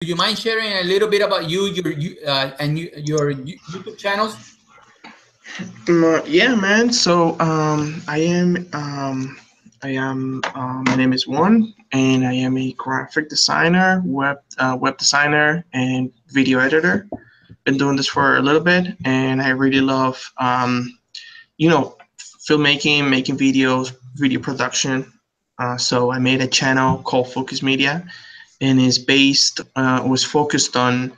Do you mind sharing a little bit about you, your YouTube channels? Yeah, man. So my name is Juan, and I am a graphic designer, web designer, and video editor. Been doing this for a little bit, and I really love you know filmmaking, making videos, video production. So I made a channel called Focus Media, and was focused on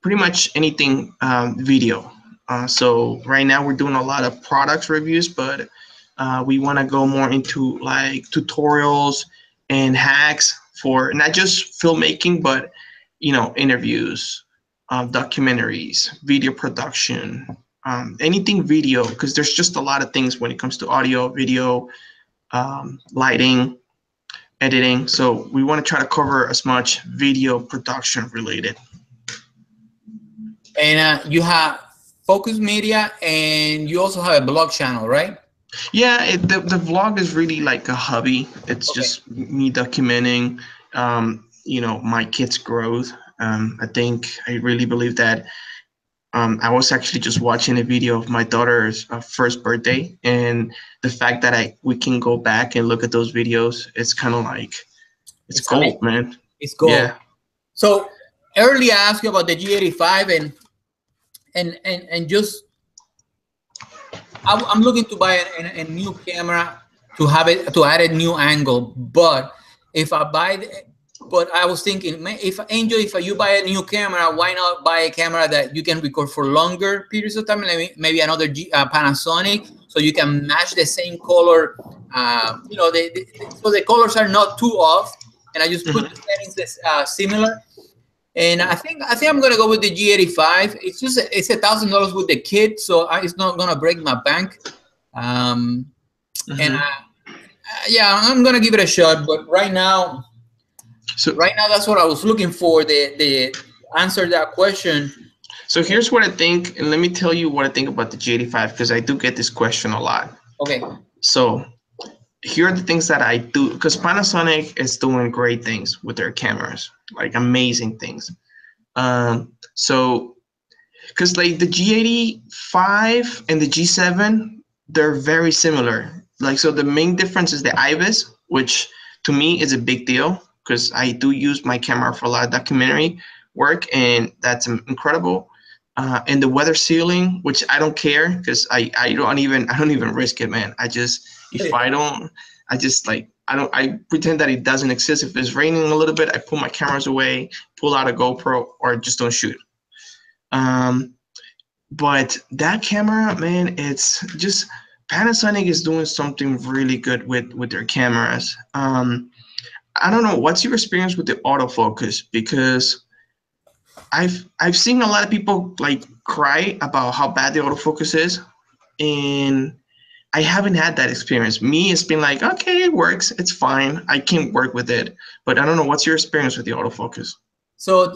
pretty much anything video. So right now we're doing a lot of products reviews, but we want to go more into like tutorials and hacks for not just filmmaking, but interviews, documentaries, video production, anything video, because there's just a lot of things when it comes to audio, video, lighting, editing. So we want to try to cover as much video production related. And you have Focus Media, and you also have a blog channel, right? Yeah, the vlog is really like a hobby. It's Okay. just me documenting, my kids' growth. I think I really believe that. I was actually just watching a video of my daughter's first birthday, and the fact that we can go back and look at those videos, it's kind of like it's It's amazing. gold, man. It's gold. Yeah. So earlier I asked you about the G85, and just I'm looking to buy a new camera to add a new angle. But if I buy, but I was thinking, if you buy a new camera, why not buy a camera that you can record for longer periods of time? Maybe another Panasonic, so you can match the same color. So the colors are not too off, and I just put the settings similar. And I think I'm gonna go with the G85. It's $1,000 with the kit, so it's not gonna break my bank. And yeah, I'm gonna give it a shot. But right now, that's what I was looking for. The answer to that question. So here's what I think, and let me tell you what I think about the G85, because I do get this question a lot. Okay. So here are the things that I do, because Panasonic is doing great things with their cameras, like amazing things. So because like the G85 and the G7, they're very similar. Like, so the main difference is the IBIS, which to me is a big deal because I do use my camera for a lot of documentary work, and that's incredible. And the weather sealing, which I don't care because I don't even risk it, man. I just I pretend that it doesn't exist. If it's raining a little bit, I pull my cameras away, pull out a GoPro, or just don't shoot. But that camera, man, it's just Panasonic is doing something really good with their cameras. I don't know, what's your experience with the autofocus? Because I've seen a lot of people like cry about how bad the autofocus is, and I haven't had that experience. Me, it's been like, okay, it works, it's fine, I can work with it. But I don't know, what's your experience with the autofocus? So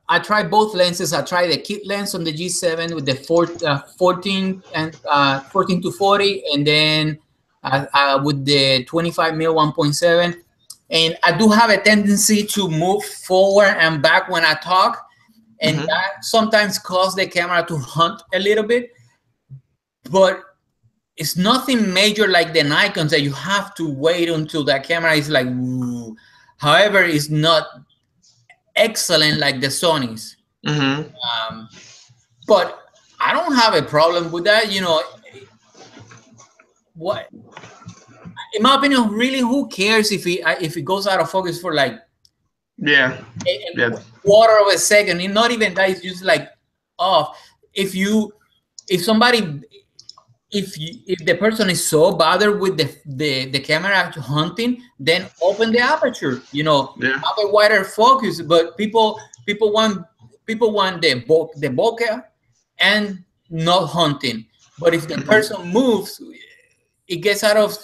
I tried both lenses. I tried the kit lens on the G7 with the 14 and 14 to 40, and then with the 25 mil 1.7. And I do have a tendency to move forward and back when I talk, and that sometimes causes the camera to hunt a little bit. But it's nothing major like the Nikons that you have to wait until that camera is like, woo. However, it's not excellent like the Sonys. But I don't have a problem with that. What, in my opinion, really, who cares if it goes out of focus for like a quarter of a second? And not even that, it's just like off. If the person is so bothered with the camera hunting, then open the aperture, have a wider focus. But people want the bokeh and not hunting. But if the person moves, it gets out of.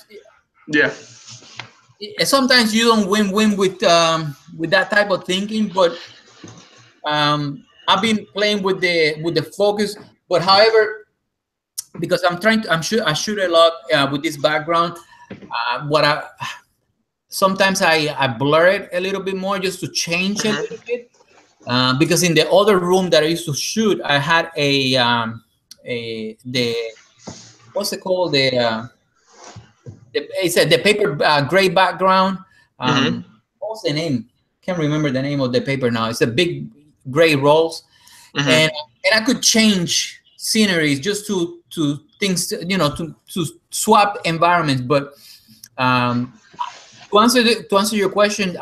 Sometimes you don't win with that type of thinking, but I've been playing with the focus. But however, because I shoot a lot with this background. Sometimes I blur it a little bit more just to change a little bit. because in the other room that I used to shoot, I had the what's it called, it's the paper gray background. What's the name? Can't remember the name of the paper now. It's a big gray rolls, and I could change sceneries just to things, you know, to swap environments. But to answer your question,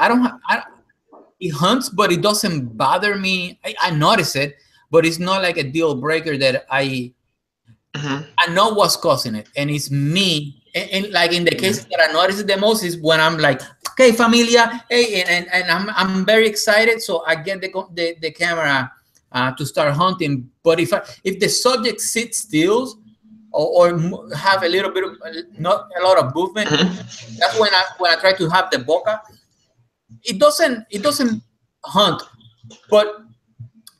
it hunts, but it doesn't bother me. I notice it, but it's not like a deal breaker that I know what's causing it, and it's me. And like in the cases that I notice it the most is when I'm like, okay, familia, hey, and I'm very excited, so I get the camera to start hunting. But if the subject sits still or have a little bit of not a lot of movement, that's when I try to have the bokeh. It doesn't hunt, but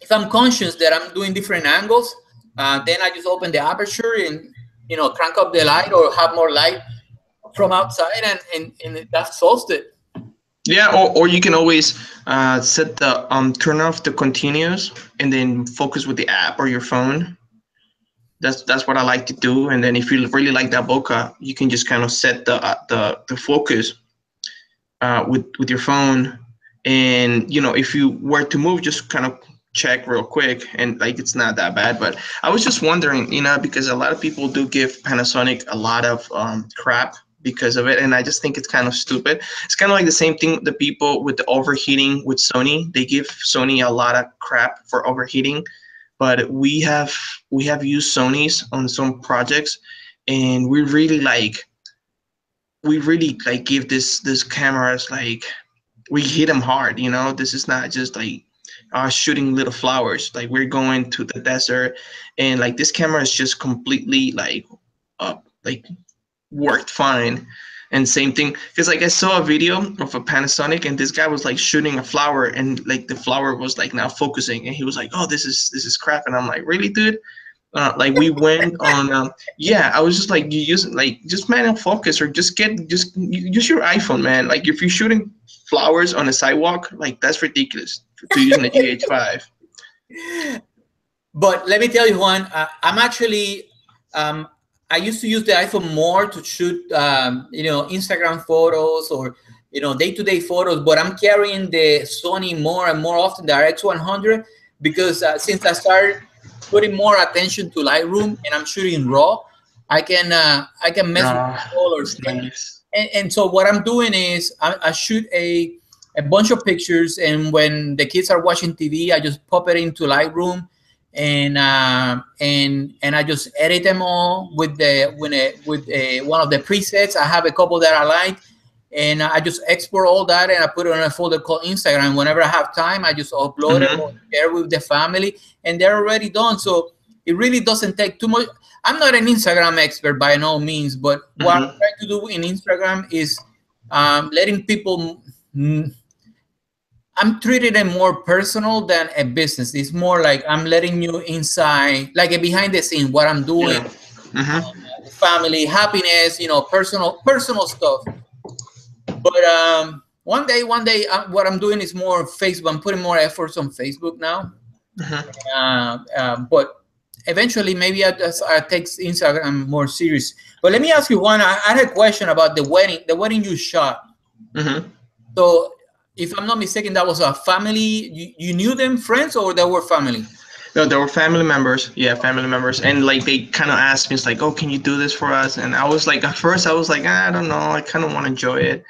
if I'm conscious that I'm doing different angles, then I just open the aperture and, you know, crank up the light or have more light from outside, and that solves it. Yeah, or you can always set the turn off the continuous and then focus with the app or your phone. That's what I like to do. And then if you really like that bokeh, you can just kind of set the focus with your phone. And, you know, if you were to move, just kind of check real quick, and like it's not that bad. But I was just wondering, you know, because a lot of people do give Panasonic a lot of crap because of it, and I just think it's kind of stupid. It's kind of like the same thing, the people with the overheating with Sony. They give Sony a lot of crap for overheating, but we have used Sony's on some projects, and we really give this cameras, like, we hit them hard, you know. This is not just like shooting little flowers. Like, we're going to the desert, and like this camera is just completely like worked fine. And same thing, because like I saw a video of a Panasonic, and this guy was like shooting a flower, and like the flower was like not focusing, and he was like, oh, this is crap. And I'm like, really, dude? Like, we went on yeah, I was just like, you use like just manual focus, or just use your iPhone, man. Like, if you're shooting flowers on a sidewalk, like, that's ridiculous to using a G85. But let me tell you, Juan, I'm actually I used to use the iPhone more to shoot you know, Instagram photos or, you know, day-to-day photos, but I'm carrying the Sony more and more often, the RX100, because since I started putting more attention to Lightroom and I'm shooting raw, I can mess with colors. Nice. And so what I'm doing is I shoot a bunch of pictures, and when the kids are watching TV, I just pop it into Lightroom, and I just edit them all with one of the presets. I have a couple that I like, and I just export all that, and I put it on a folder called Instagram. Whenever I have time, I just upload it or share with the family, and they're already done. So it really doesn't take too much. I'm not an Instagram expert by no means, but what I'm trying to do in Instagram is letting people. I'm treating it more personal than a business. It's more like I'm letting you inside, like a behind the scene, what I'm doing, family, happiness, you know, personal stuff. But one day, what I'm doing is more Facebook. I'm putting more efforts on Facebook now. But eventually, maybe I take Instagram more serious. But let me ask you, Juan, I had a question about the wedding you shot. So, if I'm not mistaken, that was a family. You knew them, friends, or they were family? No, they were family members. Yeah, family members. And like, they kind of asked me, it's like, oh, can you do this for us? And I was like, at first I was like, I don't know, I kind of want to enjoy it.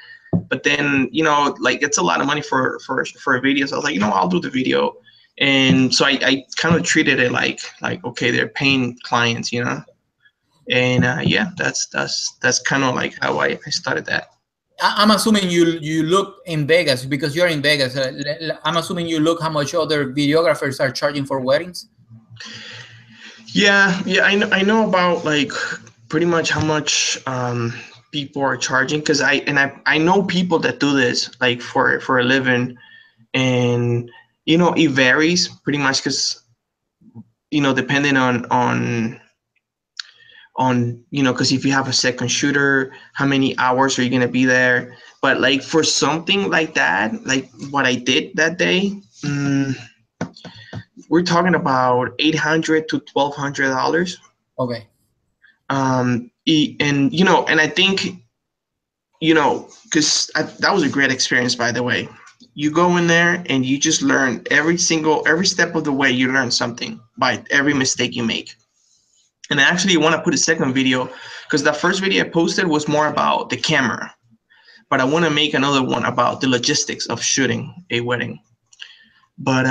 But then, you know, like, it's a lot of money for a video. So I was like, you know, I'll do the video. And so I kind of treated it like okay, they're paying clients, you know. And yeah, that's kind of like how I started that. I'm assuming you look in Vegas, because you're in Vegas. I'm assuming you look how much other videographers are charging for weddings. Yeah, I know about like pretty much how much people are charging, because I know people that do this like for a living, and you know, it varies pretty much, because you know, depending on you know, because if you have a second shooter, how many hours are you gonna be there? But like, for something like that, like what I did that day, we're talking about $800 to $1,200. Okay. And and I think, because that was a great experience, by the way. You go in there and you just learn every step of the way. You learn something by every mistake you make. And I actually want to put a second video, because the first video I posted was more about the camera, but I want to make another one about the logistics of shooting a wedding. But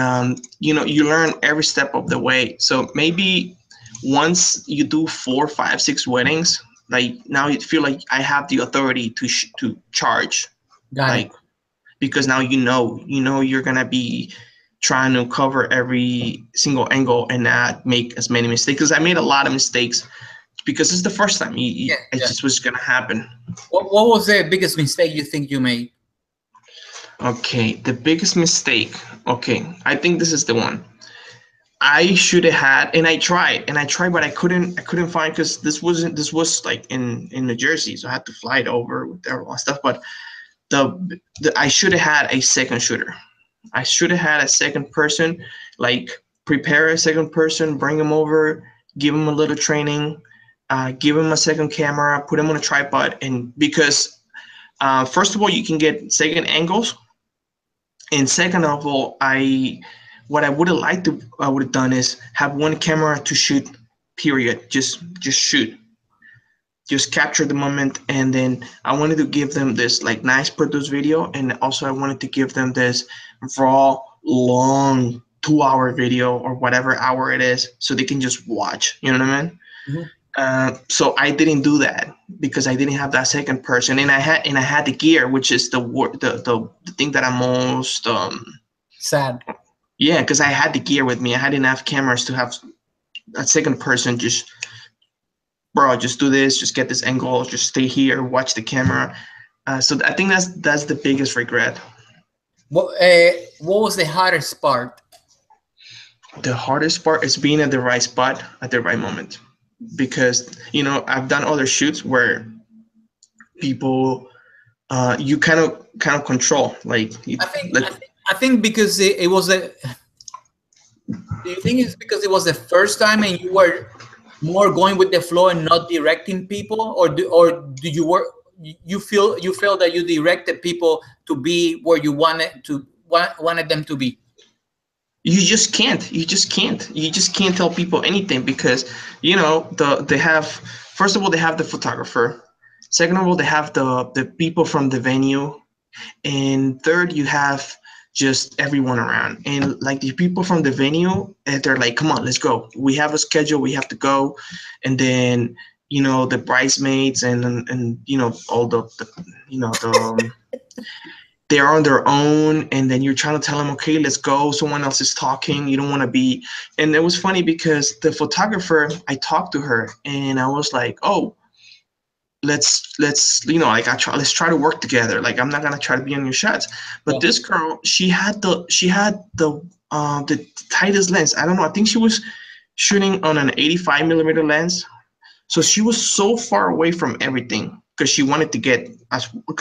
you learn every step of the way. So maybe once you do 4, 5, 6 weddings, like now you feel like I have the authority to charge, Got it. like, because now you're gonna be trying to cover every single angle and not make as many mistakes. Because I made a lot of mistakes because it's the first time. Yeah, It yeah. just was gonna happen. What was the biggest mistake you think you made? Okay, the biggest mistake. Okay, I think this is the one. I should have had, and I tried, but I couldn't find, because this was like in New Jersey, so I had to fly it over with all that stuff. But I should have had a second shooter. I should have had a second person, like prepare a second person, bring him over, give him a little training, give him a second camera, put him on a tripod, and because first of all, you can get second angles, and second of all, what I would have liked to I would have done is have one camera to shoot, period. Just shoot, just capture the moment. And then I wanted to give them this like nice produced video, and also I wanted to give them this raw, long 2-hour video or whatever hour it is, so they can just watch. You know what I mean? Mhm. So I didn't do that because I didn't have that second person, and I had the gear, which is the thing that I'm most Sad. yeah, because I had the gear with me. I had enough cameras to have a second person just, bro, just do this, just get this angle, just stay here, watch the camera. So I think that's the biggest regret. What was the hardest part? The hardest part is being at the right spot at the right moment, because I've done other shoots where people you kind of control, like I think let. I think because it was a. Do you think it's because it was the first time and you were more going with the flow and not directing people, or do you work? You feel that you directed people to be where you wanted them to be? You just can't tell people anything, because they have, first of all, they have the photographer, second of all, they have the people from the venue, and third, you have just everyone around. And like the people from the venue, they're like, come on, let's go, we have a schedule, we have to go. And then the bridesmaids and all the they're on their own, and then you're trying to tell them, okay, let's go, someone else is talking, you don't want to be. And it was funny because the photographer, I talked to her and I was like, oh, let's like let's try to work together, like I'm not gonna try to be on your shots. But Yeah. this girl, she had the tightest lens. I don't know, I think she was shooting on an 85 millimeter lens, so she was so far away from everything because she wanted to get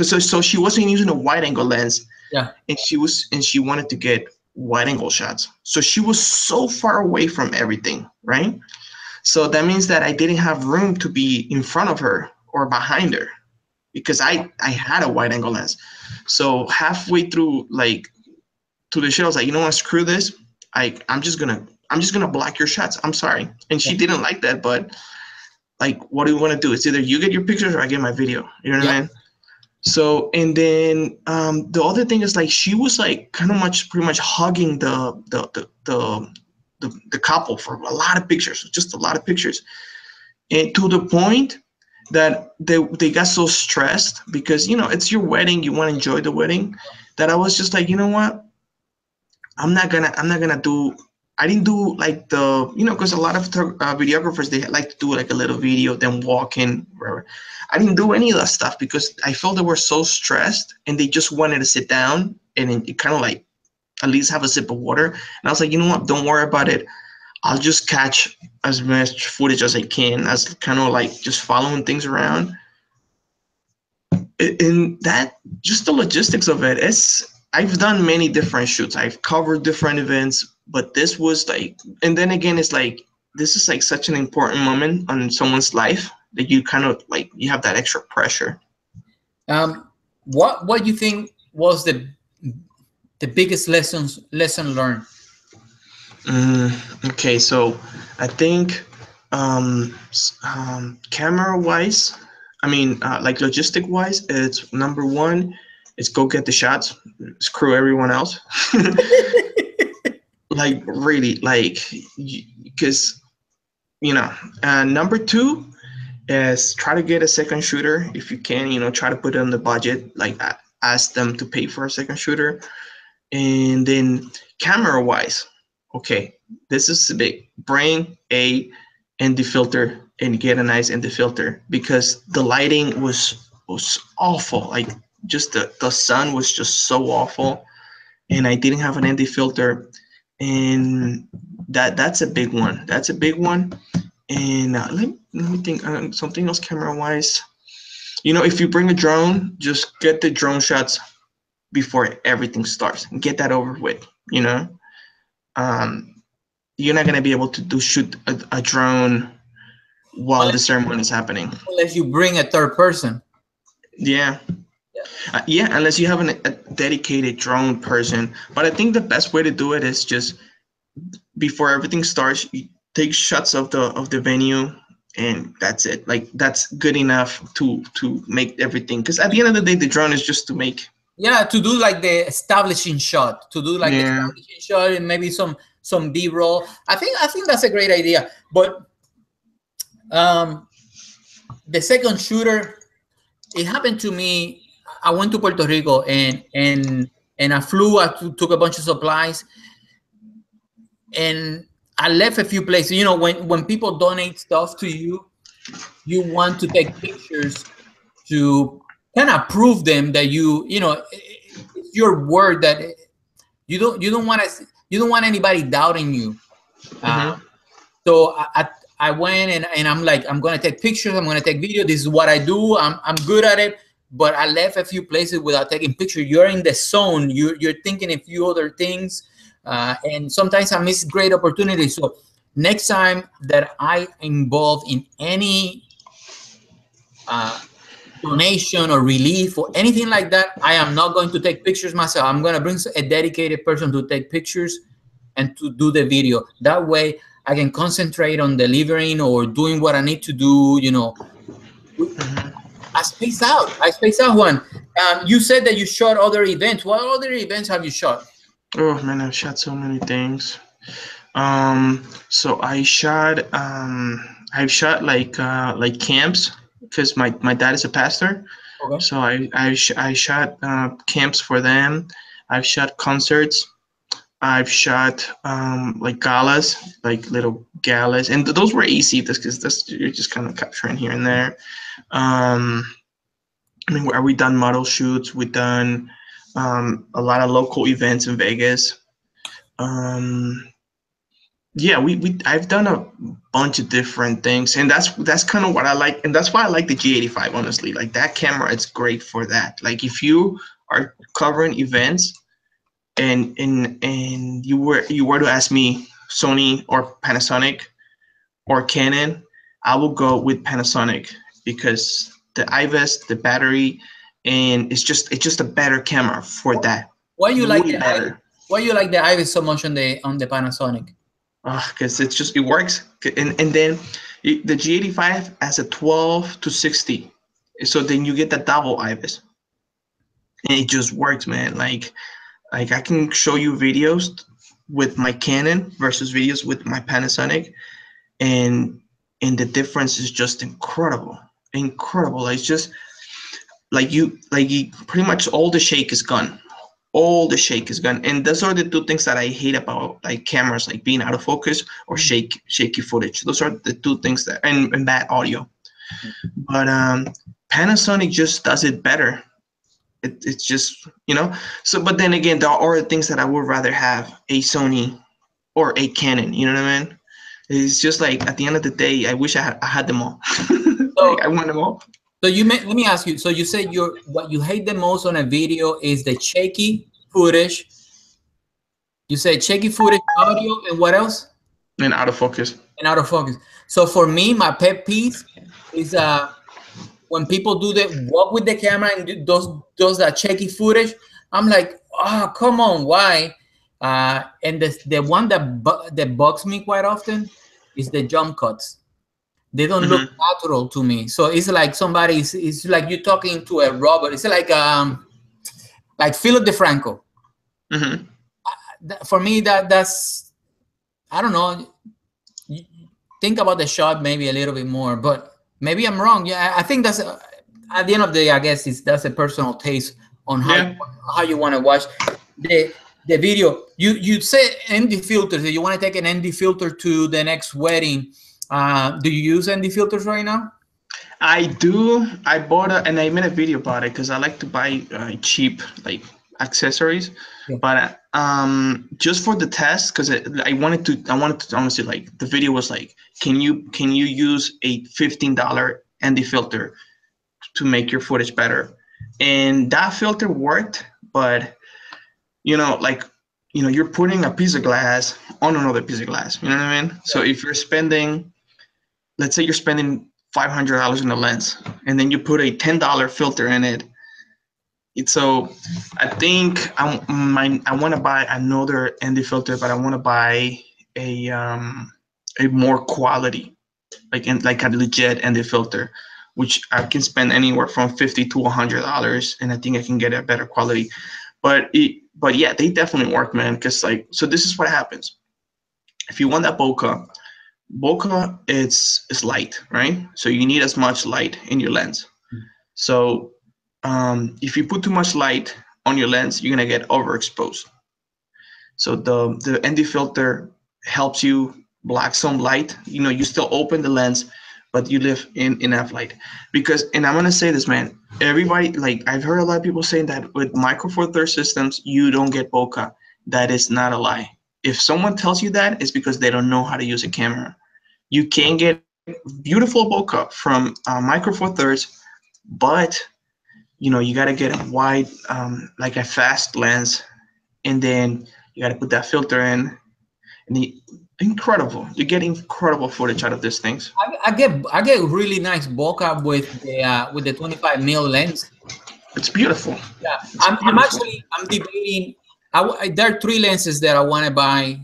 so she wasn't using a wide angle lens, Yeah. and she wanted to get wide angle shots. So she was so far away from everything, right? So that means that I didn't have room to be in front of her or behind her because I had a wide angle lens. So halfway through, like, to the show, I was like, you know what, screw this. I'm just gonna block your shots. I'm sorry. And she Yeah. didn't like that, but like, what do you want to do? It's either you get your pictures or I get my video. You know what I mean? So, and then the other thing is, like, she was like pretty much hugging the couple for a lot of pictures, just a lot of pictures, and to the point that they got so stressed because it's your wedding, you want to enjoy the wedding, that I was just like, you know what, I'm not gonna do. I didn't do like because a lot of videographers, they like to do like a little video, then walk in wherever. I didn't do any of that stuff because I felt they were so stressed and they just wanted to sit down and it kind of like at least have a sip of water. And I was like, you know what? Don't worry about it. I'll just catch as much footage as I can, as kind of like just following things around. And that, just the logistics of it, I've done many different shoots. I've covered different events, but this was like, and then again, it's like this is like such an important moment on someone's life that you kind of like you have that extra pressure. What you think was the biggest lesson learned? Okay, so I think camera wise, I mean, like logistic wise, it's number one, is go get the shots, screw everyone else. Like really, like because number two is try to get a second shooter if you can. Try to put it on the budget, like ask them to pay for a second shooter. And then camera wise, okay, this is big. Bring a ND filter and get a nice ND filter because the lighting was awful. Like just the sun was just so awful, and I didn't have an ND filter, and that's a big one. That's a big one. And let me think something else camera wise. If you bring a drone, just get the drone shots before everything starts and get that over with. You're not gonna be able to shoot a drone while the ceremony is happening. Unless you bring a third person. Yeah. Yeah, unless you have a dedicated drone person. But I think the best way to do it is just before everything starts, you take shots of the venue, and that's it. Like that's good enough to make everything. Because at the end of the day, the drone is just to make. Yeah, to do like the establishing shot, the establishing shot, and maybe some B-roll. I think that's a great idea. But the second shooter, it happened to me. I went to Puerto Rico and I flew. I took a bunch of supplies, and I left a few places. When people donate stuff to you, you want to take pictures to kind of prove them that it's your word, that you don't want anybody doubting you. So I went and I'm like, I'm gonna take pictures, I'm gonna take video. This is what I do. I'm good at it. But I left a few places without taking pictures. You're in the zone. You're thinking a few other things, and sometimes I miss great opportunities. So next time that I involved in any donation or relief or anything like that, I am not going to take pictures myself. I'm going to bring a dedicated person to take pictures and to do the video. That way I can concentrate on delivering or doing what I need to do. I space out, Juan. You said that you shot other events. What other events have you shot? Oh man, I've shot so many things. So I've shot like camps, because my dad is a pastor. Okay. So I shot camps for them. I've shot concerts. I've shot like galas, like little galas, and those were easy because you're just kind of capturing here and there. We done model shoots. We've done a lot of local events in Vegas. Yeah, I've done a bunch of different things, and that's kind of what I like, and that's why I like the G85. Honestly, like that camera, it's great for that. Like if you are covering events, and you were to ask me Sony or Panasonic or Canon, I will go with Panasonic because the IVES, the battery, and it's just a better camera for that. Why you like the IVES? Why you like the IVES so much on the Panasonic? Because it works, and then the G85 has a 12 to 60, so then you get the double IVES, and it just works, man. Like I can show you videos with my Canon versus videos with my Panasonic, and the difference is just incredible. It's just like you pretty much all the shake is gone. All the shake is gone, and those are the two things that I hate about like cameras, like being out of focus or shaky footage. Those are the two things that and bad audio. But Panasonic just does it better. It's just So, but then again, there are other things that I would rather have a Sony or a Canon. You know what I mean? It's just like at the end of the day, I wish I had them all. Like, I want them all. So let me ask you. So you said what you hate the most on a video is the shaky footage. You said shaky footage, audio, and what else? And out of focus. And out of focus. So for me, my pet peeve is when people do the walk with the camera and do those that shaky footage. I'm like, oh, come on, why? And the one that bugs me quite often is the jump cuts. They don't look natural to me. So it's like it's like you're talking to a robot. It's like Philip DeFranco. For me, that's, I don't know. Think about the shot maybe a little bit more, but maybe I'm wrong. Yeah, I think that's at the end of the day, I guess that's a personal taste on how you want to watch the video. You say ND filters. You want to take an ND filter to the next wedding. Do you use ND filters right now? I do. I bought and I made a video about it because I like to buy cheap like accessories. Yeah. But just for the test, because I wanted to honestly, like, the video was like, can you use a $15 ND filter to make your footage better? And that filter worked, but you're putting a piece of glass on another piece of glass. You know what I mean? Yeah. So if you're spending, let's say you're spending $500 in a lens, and then you put a $10 filter in it. So I think I want to buy another ND filter, but I want to buy a more quality, like a legit ND filter, which I can spend anywhere from $50 to $100, and I think I can get a better quality. But yeah, they definitely work, man. Because so this is what happens. If you want that bokeh, it's light, right? So you need as much light in your lens. So if you put too much light on your lens, you're gonna get overexposed. So the ND filter helps you block some light. You still open the lens, but you leave in enough light. And I'm gonna say this, man. Everybody, like, I've heard a lot of people saying that with Micro Four Thirds systems, you don't get bokeh. That is not a lie. If someone tells you that, it's because they don't know how to use a camera. You can get beautiful bokeh from Micro Four Thirds, but you got to get a wide, like a fast lens, and then you got to put that filter in, and incredible. You get incredible footage out of these things. I get really nice bokeh with the 25mm lens. It's beautiful. Yeah, I'm debating. There are three lenses that I want to buy.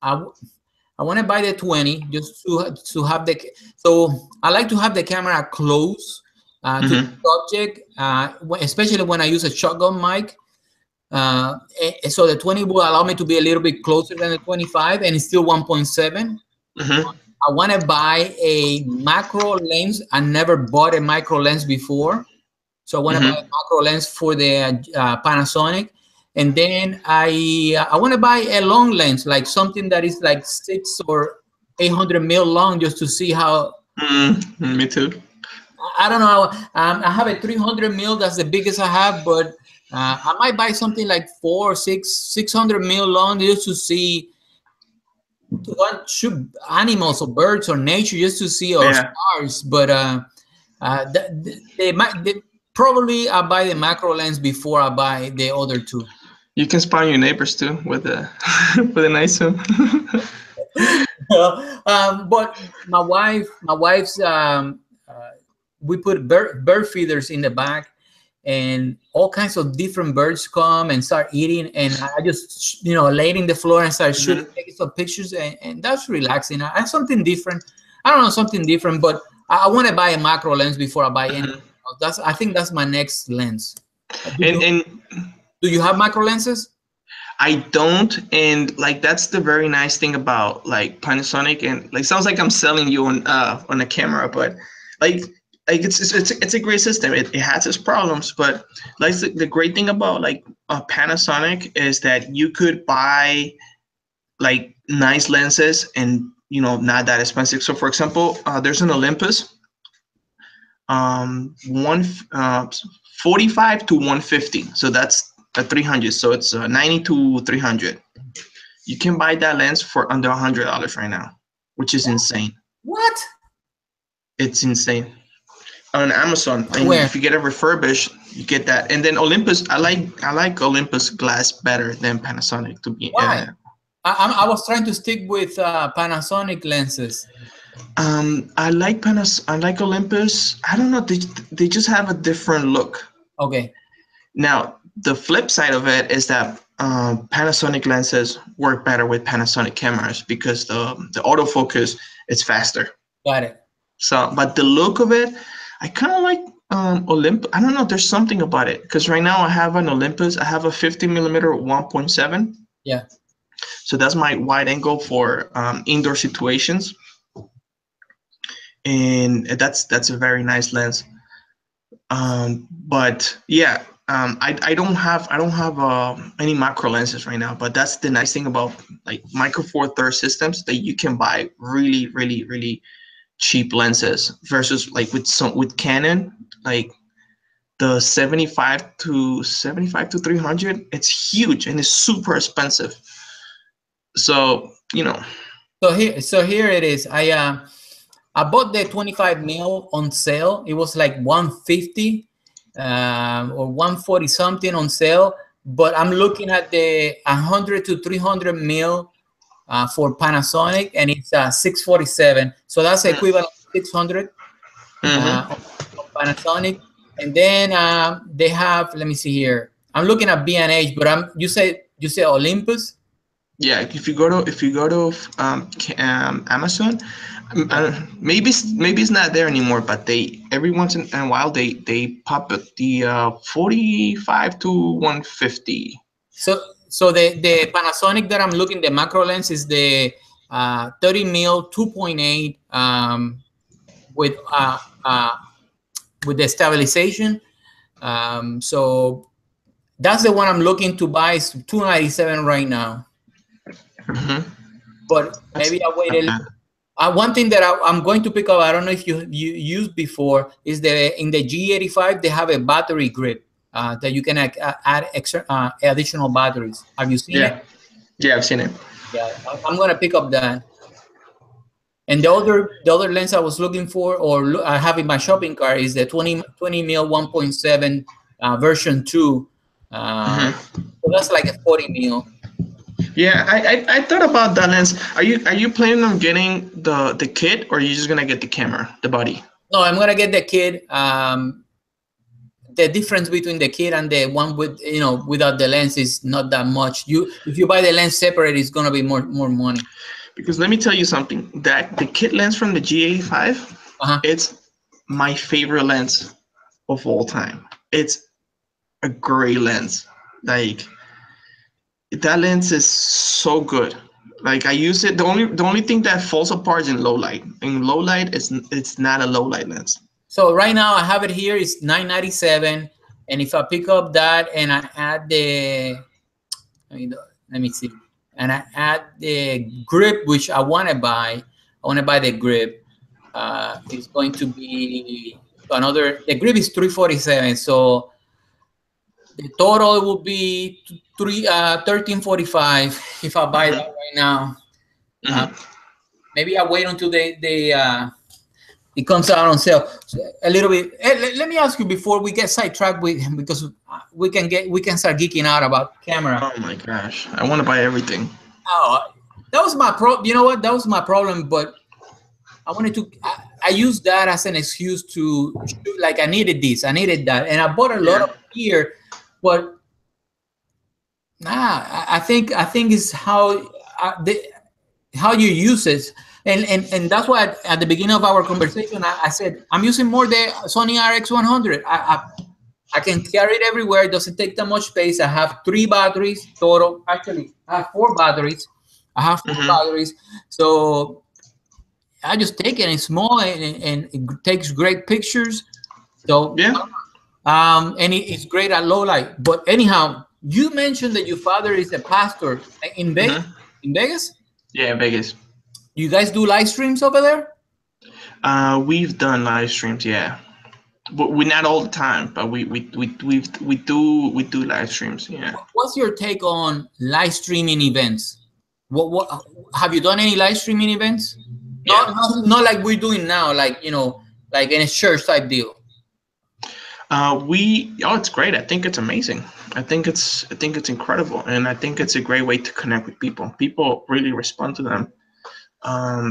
I want to buy the 20 just to have so I like to have the camera close to the subject, especially when I use a shotgun mic. So the 20 will allow me to be a little bit closer than the 25, and it's still 1.7. I want to buy a macro lens. I never bought a micro lens before, so I want to buy a macro lens for the Panasonic. And then I want to buy a long lens, like something that is like 600 or 800mm long, just to see how. Me too. I don't know. I have a 300mm. That's the biggest I have, but I might buy something like 400 or 600mm long, just to see, to shoot animals or birds or nature, just to see our stars. But probably I buy the macro lens before I buy the other two. You can spy on your neighbors too with a nice one. But my wife's we put bird feeders in the back, and all kinds of different birds come and start eating, and I just lay in the floor and start shooting, taking some pictures, and that's relaxing. I have something different. I don't know, something different, but I want to buy a macro lens before I buy anything else. I think that's my next lens. Do you have macro lenses? I don't, and like that's the very nice thing about like Panasonic, and like sounds like I'm selling you on a camera, but like it's a great system. It has its problems, but like the great thing about like Panasonic is that you could buy like nice lenses and not that expensive. So for example, there's an Olympus, 45 to 150. So that's a 300. So it's 90 to 300. You can buy that lens for under $100 right now, which is insane. What? It's insane. on Amazon, and Where? if you get it refurbished, you get that. And then Olympus, I like Olympus glass better than Panasonic to be. Why? I was trying to stick with Panasonic lenses. I like Olympus. I don't know. They just have a different look. Okay. Now the flip side of it is that Panasonic lenses work better with Panasonic cameras because the autofocus is faster. Got it. So, but the look of it, I kind of like Olympus. I don't know. There's something about it because right now I have an Olympus. I have a 50mm 1.7. Yeah. So that's my wide angle for indoor situations, and that's a very nice lens. But yeah, I don't have any macro lenses right now. But that's the nice thing about like Micro Four Thirds systems, that you can buy really cheap lenses versus like with Canon, like the 75 to 300. It's huge and it's super expensive. So So here it is. I bought the 25mm on sale. It was like 150 or 140 something on sale. But I'm looking at the 100 to 300mm for Panasonic, and it's 647. So that's equivalent to 600 on Panasonic. And then they have. Let me see here. I'm looking at B&H, but you say Olympus. Yeah, if you go to Amazon, maybe it's not there anymore, but they every once in a while they pop up the 45 to 150. So the Panasonic that I'm looking, the macro lens is the 30mm 2.8 with the stabilization. So that's the one I'm looking to buy. Is $297 right now. But maybe I wait a little. One thing that I'm going to pick up, I don't know if you used before, is in the G85 they have a battery grip that you can add extra additional batteries. Have you seen it? Yeah, I've seen it. Yeah, I'm gonna pick up that. And the other lens I was looking for, or I have in my shopping cart, is the 20mm 1.7 version 2. So that's like a 40mm. Yeah, I thought about that lens. Are you planning on getting the kit, or are you just gonna get the camera, the body? No, I'm gonna get the kit. The difference between the kit and the one with without the lens is not that much. If you buy the lens separate, it's gonna be more money. Because let me tell you something, that the kit lens from the G85, it's my favorite lens of all time. It's a great lens. Like, that lens is so good. Like, I use it. The only thing that falls apart is in low light. In low light, it's not a low light lens. So right now I have it here. It's $997, and if I pick up that and I add let me see, and I add the grip, which I want to buy. I want to buy the grip. It's going to be another. The grip is $347. So the total will be $1345 if I buy that right now. Maybe I wait until it comes out on sale a little bit. Let me ask you before we get sidetracked because we can start geeking out about camera. Oh my gosh, I want to buy everything. Oh, that was my problem. You know what? That was my problem. But I wanted to. I used that as an excuse to shoot. Like, I needed this, I needed that, and I bought a lot of gear. But I think it's how you use it. And that's why at the beginning of our conversation, I said, I'm using more the Sony RX100. I can carry it everywhere. It doesn't take that much space. I have 3 batteries total. Actually, I have 4 batteries. Batteries. So I just take it. It's small and it takes great pictures. So and it's great at low light. But anyhow, you mentioned that your father is a pastor in Vegas. In Vegas? Yeah, in Vegas. You guys do live streams over there? We've done live streams, yeah, but we're not all the time. But we do live streams, yeah. What's your take on live streaming events? What have you done any live streaming events? Yeah. Not like we're doing now, like like in a church type deal. It's great. I think it's amazing. I think it's incredible, and I think it's a great way to connect with people. People really respond to them.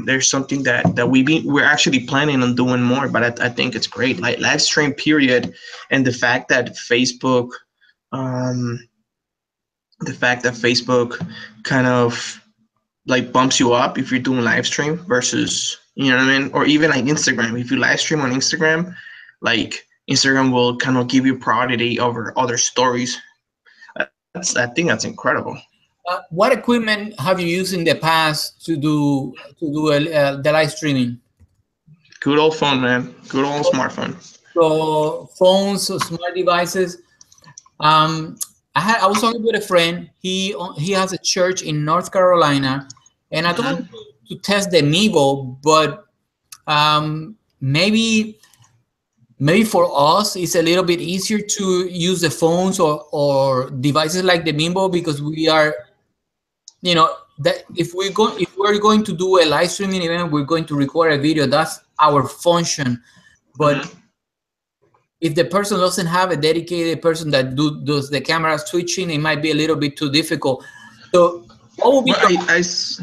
There's something that we're actually planning on doing more, but I think it's great. Like live stream period, and um, the fact that Facebook kind of like bumps you up if you're doing live stream versus, you know what I mean, or even like Instagram. If you live stream on Instagram, like Instagram will kind of give you priority over other stories. I think that's incredible. What equipment have you used in the past to do the live streaming? Good old phone, man. Good old smartphone. So phones, so smart devices. Um, I was talking with a friend. He has a church in North Carolina, and I told him to test the Mevo, but maybe for us it's a little bit easier to use the phones or devices like the Mevo, because we are, that if we're going to do a live streaming event, we're going to record a video. That's our function. But if the person doesn't have a dedicated person that does the camera switching, it might be a little bit too difficult. So what would be your advice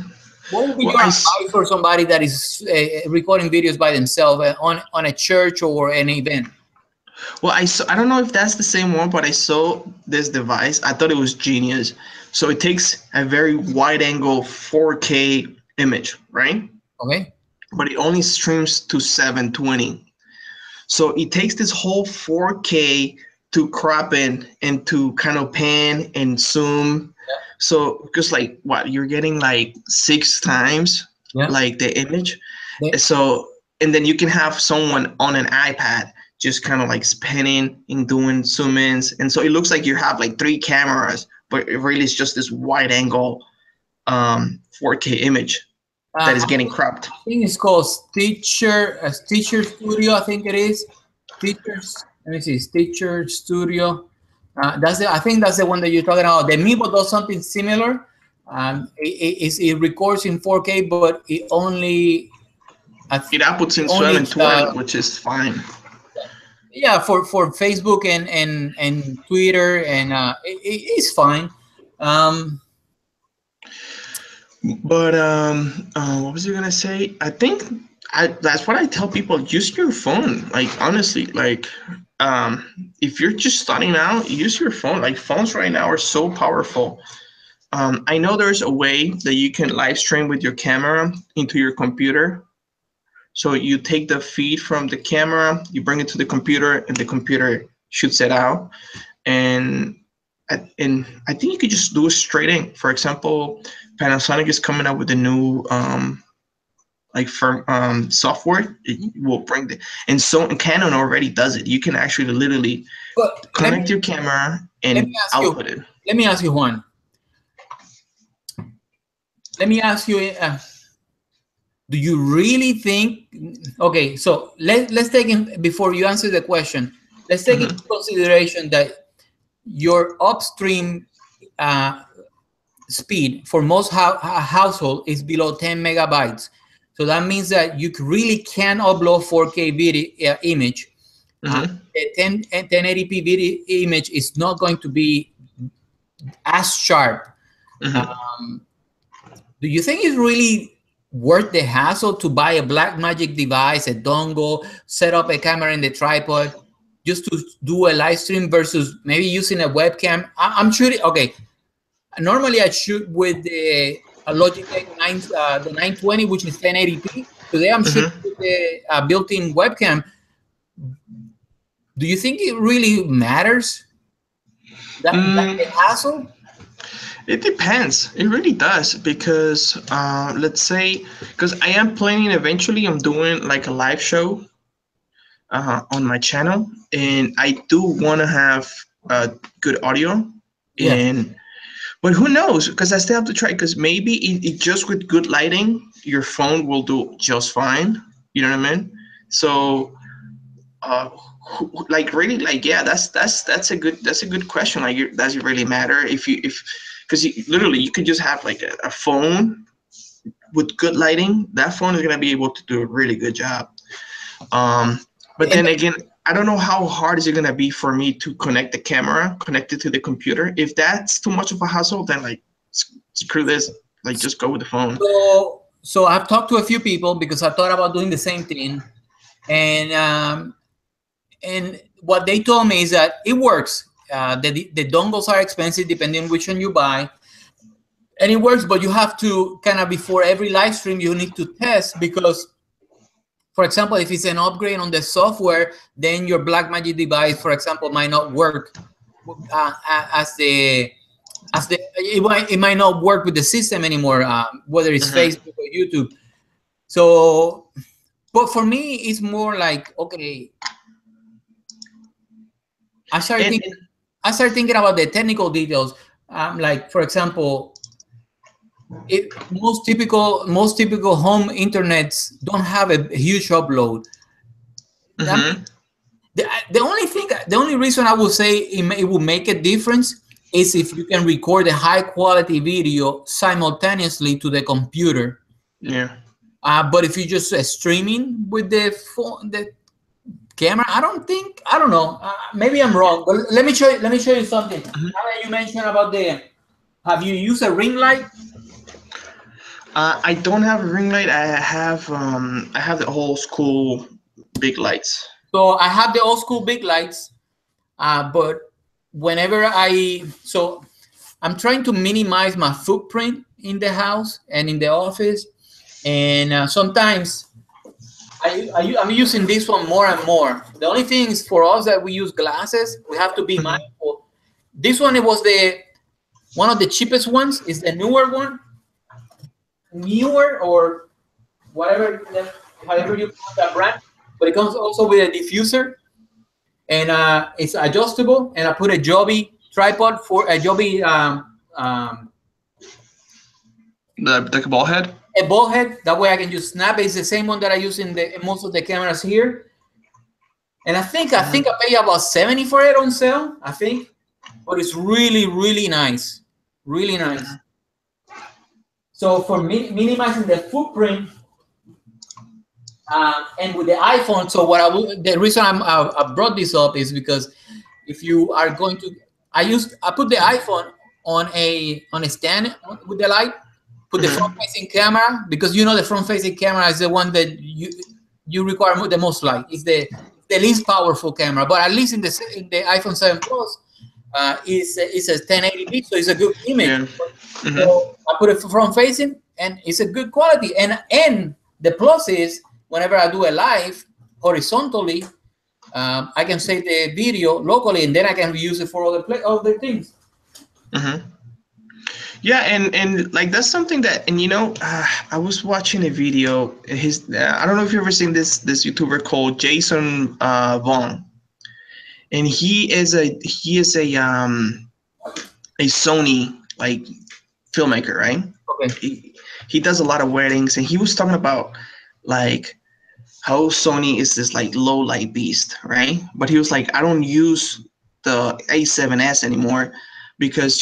for somebody that is recording videos by themselves on a church or an event? Well, I don't know if that's the same one, but I saw this device. I thought it was genius. So it takes a very wide angle 4K image, right? Okay. But it only streams to 720. So it takes this whole 4K to crop in and to kind of pan and zoom. Yeah. So because like what you're getting like 6 times like the image. Yeah. So and then you can have someone on an iPad just kind of like spinning and doing zoom ins, and so it looks like you have like 3 cameras, but it really is just this wide angle 4K image that is getting cropped. I think it's called Stitcher Studio. I think it is Let me see, Stitcher Studio. I think that's the one that you're talking about. The Mevo does something similar. It records in 4K, but it only it outputs in 720, which is fine. Yeah, for Facebook and Twitter, and it's fine. But what was I gonna say? I think that's what I tell people. Use your phone. Like honestly, like if you're just starting out, use your phone. Like phones right now are so powerful. I know there's a way that you can live stream with your camera into your computer. So you take the feed from the camera, you bring it to the computer, and the computer shoots it out. And I think you could just do it straight in. For example, Panasonic is coming up with a new software. It will bring and Canon already does it. You can actually literally connect your camera and output it. Let me ask you, Juan. Let me ask you. Do you really think? Okay, so let's take in, before you answer the question, let's take into consideration that your upstream speed for most household is below 10 megabytes. So that means that you really can upload 4K video image. The 1080p video image is not going to be as sharp. Do you think it's really worth the hassle to buy a Blackmagic device, a dongle, set up a camera in the tripod just to do a live stream versus maybe using a webcam? I'm shooting. Okay, normally I shoot with the Logitech the 920, which is 1080p. Today I'm shooting with the built-in webcam. Do you think it really matters? That hassle? It depends. It really does, because let's say, because I am planning eventually, I'm doing like a live show on my channel, and I do want to have good audio. But who knows? Because I still have to try. Because maybe it just with good lighting, your phone will do just fine. You know what I mean? So, like really, like that's a good question. Like, does it really matter because literally you could just have like a phone with good lighting. That phone is gonna be able to do a really good job. But then again, I don't know how hard is it gonna be for me to connect the camera, connect it to the computer. If that's too much of a hassle, then like screw this. Like just go with the phone. So I've talked to a few people because I thought about doing the same thing, and what they told me is that it works. The dongles are expensive depending on which one you buy, and it works. But you have to kind of, before every live stream, you need to test, because, for example, if it's an upgrade on the software, then your Blackmagic device, for example, might not work it might not work with the system anymore, whether it's Facebook or YouTube. So, but for me, it's more like, okay, I started thinking about the technical details. Like, for example, most typical home internets don't have a huge upload. The only reason I would say it will make a difference is if you can record a high quality video simultaneously to the computer. Yeah. But if you're just streaming with the phone, the camera, I don't know. Maybe I'm wrong, but let me show you something. Now that you mentioned about have you used a ring light? I don't have a ring light. I have the old school big lights. So I have the old school big lights, but whenever I'm trying to minimize my footprint in the house and in the office, and sometimes I'm using this one more and more. The only thing is, for us that we use glasses, we have to be mindful. This one, it was one of the cheapest ones. Is the newer one, or whatever, however you call that brand. But it comes also with a diffuser, and it's adjustable. And I put a Joby tripod for a Joby the ball head. A ball head. That way I can just snap it. It's the same one that I use in most of the cameras here. And I think I paid about $70 for it on sale. I think, but it's really, really nice. Really nice. So for minimizing the footprint. And with the iPhone, so the reason I brought this up is because if you are going to, I put the iPhone on a stand with the light, put the front-facing camera, because the front-facing camera is the one that you require the most light. It's the least powerful camera, but at least in the iPhone 7 Plus, it's a 1080p, so it's a good image. Yeah. So I put it front-facing, and it's a good quality. And the plus is, whenever I do a live horizontally, I can save the video locally, and then I can reuse it for other things. Yeah, and like that's something that, and I was watching a video. I don't know if you've ever seen this YouTuber called Jason Vaughn, and he is a Sony like filmmaker, right? Okay. He does a lot of weddings, and he was talking about like how Sony is this like low light beast, right? But he was like, I don't use the A7S anymore because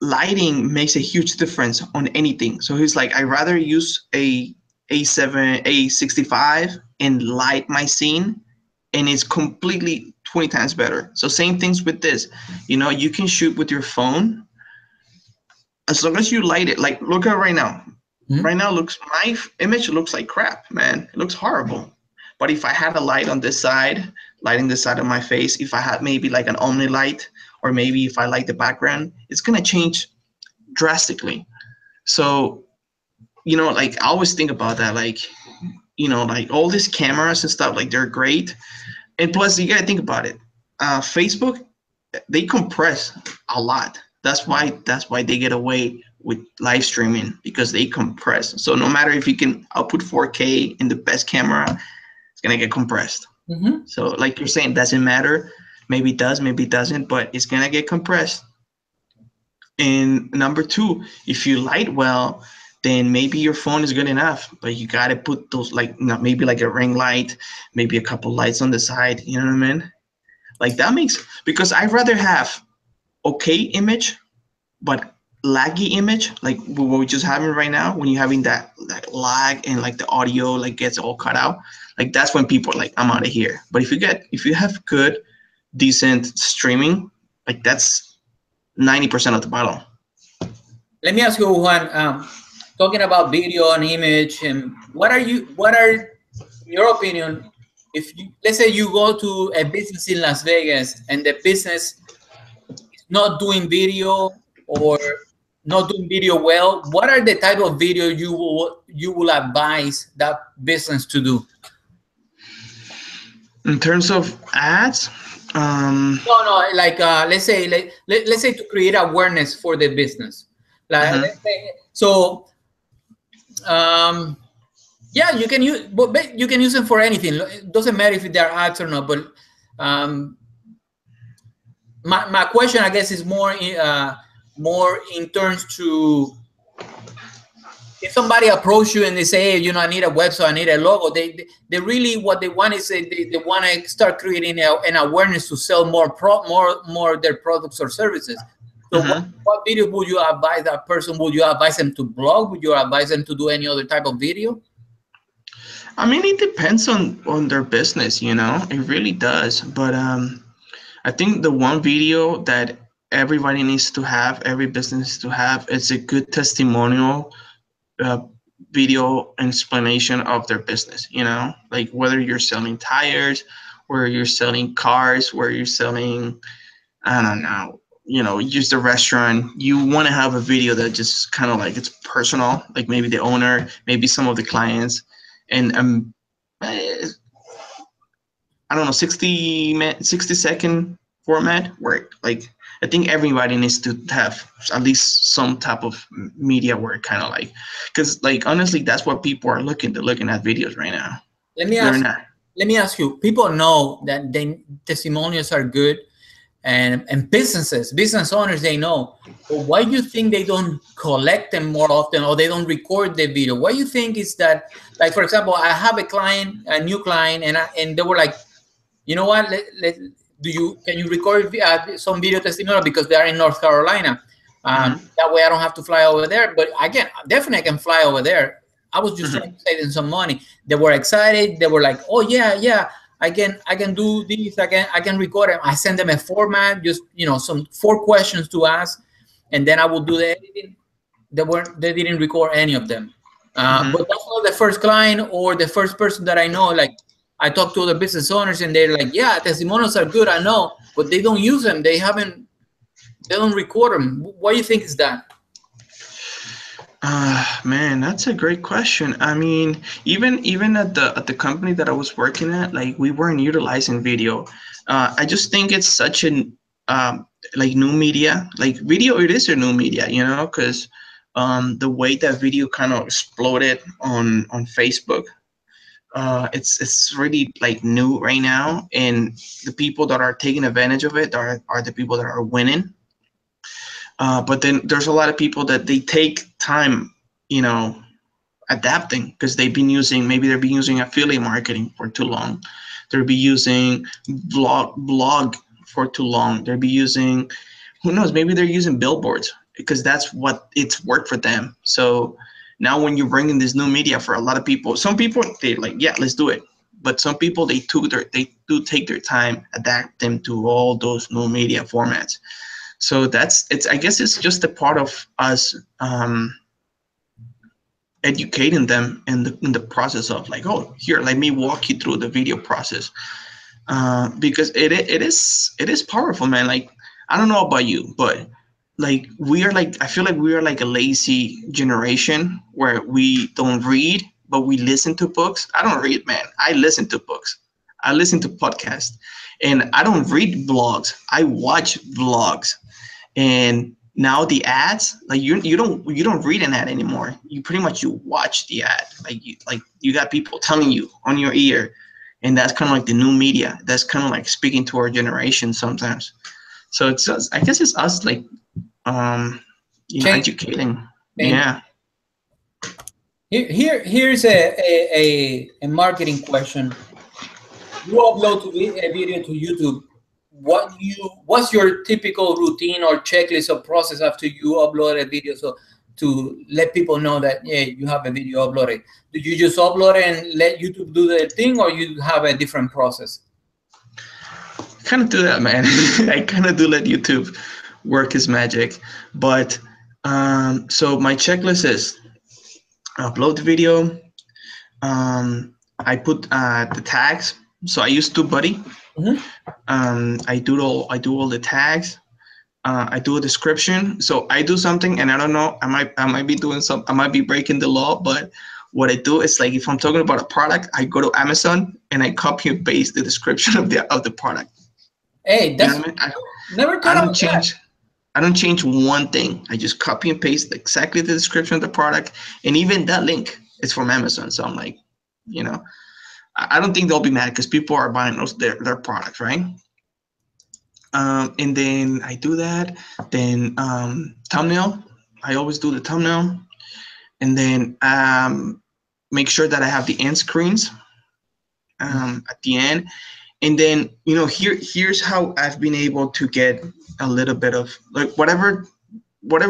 lighting makes a huge difference on anything. So he's like, I'd rather use a A65 and light my scene, and it's completely 20 times better. So same things with this. You can shoot with your phone as long as you light it. Like, look at it right now. Right now, my image looks like crap, man. It looks horrible. But if I had a light on this side, lighting this side of my face, if I had maybe like an Omni light, or maybe if I like the background, it's gonna change drastically. So, like I always think about that, like, like all these cameras and stuff, like they're great. And plus, you gotta think about it. Facebook, they compress a lot. That's why they get away with live streaming, because they compress. So no matter if you can output 4K in the best camera, it's gonna get compressed. So like you're saying, doesn't matter. Maybe it does, maybe it doesn't, but it's gonna get compressed. And number two, if you light well, then maybe your phone is good enough, but you gotta put those maybe like a ring light, maybe a couple lights on the side. You know what I mean? Like that because I'd rather have okay image, but laggy image, like what we're just having right now, when you're having that lag and like the audio like gets all cut out. like that's when people are like, I'm out of here. But if you have good, decent streaming, like that's 90% of the battle. Let me ask you, Juan, talking about video and image, and what are, in your opinion, if you, let's say you go to a business in Las Vegas and the business is not doing video or not doing video well, what are the type of video you will advise that business to do? In terms of ads, No, like let's say let's say to create awareness for the business. Like let's say, so yeah, you can use, but you can use them for anything. It doesn't matter if they're ads or not. But my question, I guess, is more in terms to, if somebody approach you and they say, hey, you know, I need a website, I need a logo, they really, what they want is they want to start creating an awareness to sell more their products or services. So what video would you advise that person? Would you advise them to blog? Would you advise them to do any other type of video? I mean, it depends on their business, you know, it really does. But I think the one video that everybody needs to have, every business needs to have, is a good testimonial video explanation of their business, you know, like whether you're selling tires, where you're selling cars, where you're selling, I don't know, you know, just a restaurant. You want to have a video that just kind of like, it's personal, like maybe the owner, maybe some of the clients, and I don't know, 60-second format where, like, I think everybody needs to have at least some type of media where kind of like, because like honestly, that's what people are looking at videos right now. Let me ask you. People know that testimonials are good, and business owners, they know. But why do you think they don't collect them more often, or they don't record the video? Why do you think is that? Like, for example, I have a new client, and they were like, you know what? Can you record some video testimonial, because they are in North Carolina? That way I don't have to fly over there. But I can fly over there. I was just trying to save them some money. They were excited. They were like, oh yeah, I can do this. I can record them. I send them a format, just, you know, some 4 questions to ask, and then I will do the editing. They didn't record any of them. But that's not the first client or the first person that I know. Like, I talk to other business owners and they're like, yeah, testimonials are good, I know, but they don't use them. They don't record them. What do you think is that? Man, that's a great question. I mean, even at the company that I was working at, like, we weren't utilizing video. I just think it's such an like new media. Like, video, it is a new media, you know, because the way that video kind of exploded on Facebook. It's really like new right now, and the people that are taking advantage of it are the people that are winning. But then there's a lot of people that they take time, you know, adapting, because they've been using affiliate marketing for too long. They'll be using blog for too long. They'll be using, who knows, maybe they're using billboards because that's what it's worked for them. So now when you bring in this new media, for a lot of people, some people, they're like, yeah, let's do it. But some people, they do take their time, adapt them to all those new media formats. So I guess it's just a part of us educating them in the process of like, oh, here, let me walk you through the video process. Because it is powerful, man. Like, I don't know about you, but like, I feel like we are like a lazy generation where we don't read, but we listen to books. I don't read, man. I listen to books. I listen to podcasts, and I don't read blogs. I watch vlogs. And now the ads, like, you don't read an ad anymore. You pretty much, you watch the ad. Like you got people telling you on your ear, and that's kind of like the new media. That's kind of like speaking to our generation sometimes. So it's us, I guess it's us, like, you know, educating. Yeah. Here's a marketing question. You upload a video to YouTube. What's your typical routine or checklist or process after you upload a video? So to let people know that, yeah, you have a video uploaded? Do you just upload it and let YouTube do the thing, or you have a different process? Kind of do that, man. I kind of do let YouTube work his magic. But so my checklist is upload the video. I put the tags. So I use TubeBuddy. I do all the tags. I do a description. So I do something, and I don't know. I might be doing some. I might be breaking the law, but what I do is, like, if I'm talking about a product, I go to Amazon and I copy and paste the description of the product. Hey, that's, you know what I mean? Never thought of that. I don't change one thing. I just copy and paste exactly the description of the product, and even that link is from Amazon. So I'm like, you know, I don't think they'll be mad because people are buying their products, right? And then I do that. Then thumbnail. I always do the thumbnail, and then make sure that I have the end screens at the end. And then, you know, here's how I've been able to get a little bit of, like, whatever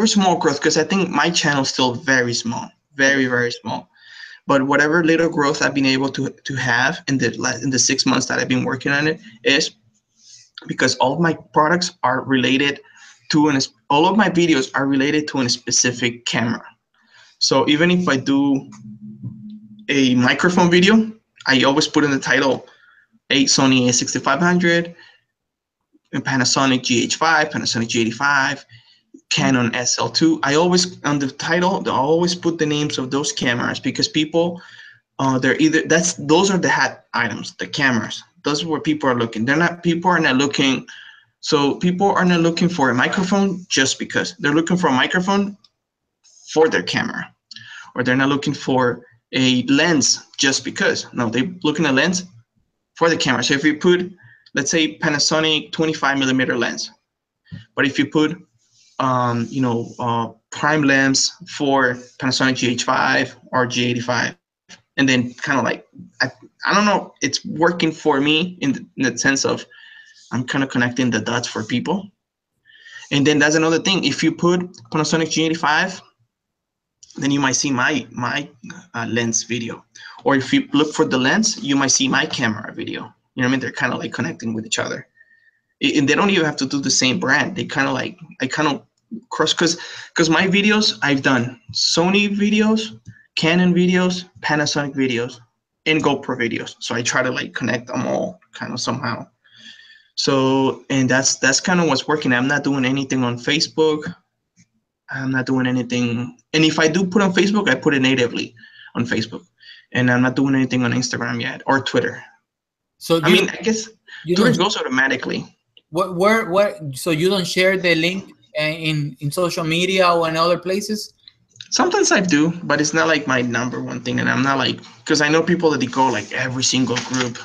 small growth, because I think my channel is still very small, very, very small. But whatever little growth I've been able to have in the 6 months that I've been working on it is because all of my products are related to all of my videos are related to a specific camera. So even if I do a microphone video, I always put in the title a Sony A6500, a Panasonic G85, Panasonic G85, Canon SL2. I always, on the title, I always put the names of those cameras because people, those are the hot items, the cameras. Those are where people are looking. People are not looking for a microphone just because. They're looking for a microphone for their camera, or they're not looking for a lens just because. No, they're looking at a lens for the camera. So if you put, let's say, Panasonic 25mm lens, but if you put, prime lens for Panasonic G85 or G85, and then kind of like, I don't know, it's working for me in the sense of I'm kind of connecting the dots for people. And then that's another thing. If you put Panasonic G85, then you might see my lens video. Or if you look for the lens, you might see my camera video. You know what I mean? They're kind of like connecting with each other. And they don't even have to do the same brand. They kind of like, I kind of cross, because my videos, I've done Sony videos, Canon videos, Panasonic videos, and GoPro videos. So I try to like connect them all kind of somehow. So, and that's kind of what's working. I'm not doing anything on Facebook. I'm not doing anything. And if I do put on Facebook, I put it natively on Facebook. And I'm not doing anything on Instagram yet or Twitter. So I mean, I guess Twitter goes automatically. So you don't share the link in social media or in other places? Sometimes I do, but it's not like my number one thing. And I'm not like, because I know people that they go like every single group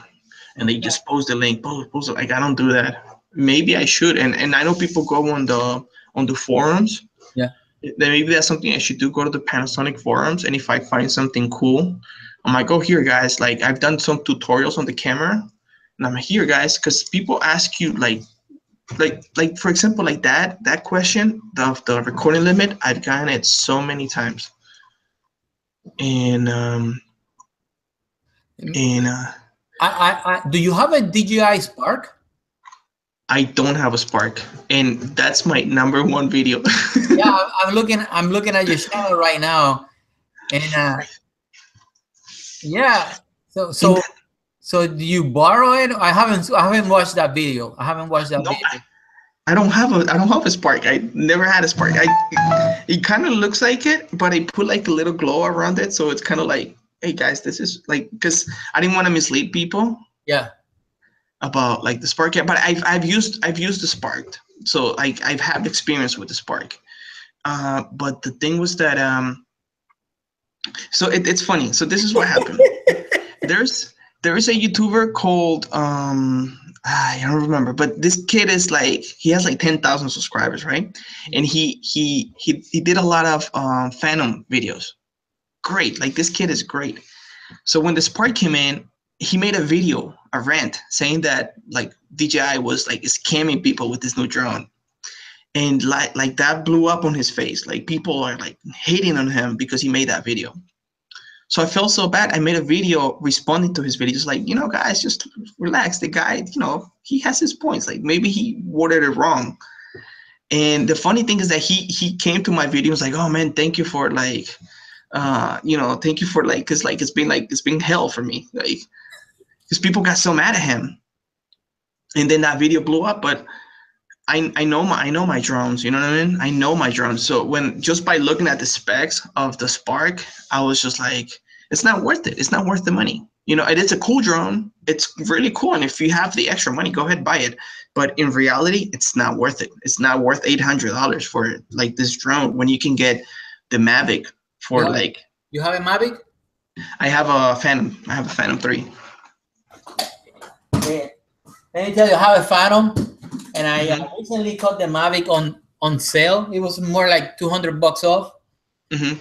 and they just post the link, post it. Like, I don't do that. Maybe I should. And I know people go on the forums. Yeah. Then maybe that's something I should do. Go to the Panasonic forums, and if I find something cool, I'm like, oh, here, guys. Like, I've done some tutorials on the camera, and I'm here, guys, because people ask you like for example, like that question, the recording limit. I've gotten it so many times, and do you have a DJI Spark? I don't have a Spark, and that's my number one video. Yeah, I'm looking at your channel right now, and yeah. So do you borrow it? I haven't watched that video. Video. I don't have a Spark. I never had a Spark. It kind of looks like it, but I put like a little glow around it, so it's kind of like, hey guys, this is like, because I didn't want to mislead people. Yeah. About like the Spark, yeah, but I've used the Spark, so I've had experience with the Spark. But the thing was that so it's funny. So this is what happened. there is a YouTuber called I don't remember, but this kid is like, he has like 10,000 subscribers, right? And he did a lot of Phantom videos. Great, like this kid is great. So when the Spark came in, he made a video, a rant, saying that like DJI was like scamming people with this new drone. and like that blew up on his face. Like people are like hating on him because he made that video. So I felt so bad. I made a video responding to his video, just like, guys, just relax. The guy, he has his points. Like maybe he worded it wrong. And the funny thing is that he came to my video and was like, oh man, thank you for like, thank you for like, cause like it's been hell for me, like, cause people got so mad at him. And then that video blew up, but I know my drones, you know what I mean? I know my drones. So just by looking at the specs of the Spark, I was just like, it's not worth it. It's not worth the money. It is a cool drone. It's really cool. And if you have the extra money, go ahead, buy it. But in reality, it's not worth it. It's not worth $800 for like this drone when you can get the Mavic for You have a Mavic? I have a Phantom. I have a Phantom 3. Yeah. Let me tell you, I have a Phantom, and I recently got the Mavic on sale. It was more like $200 off. Man,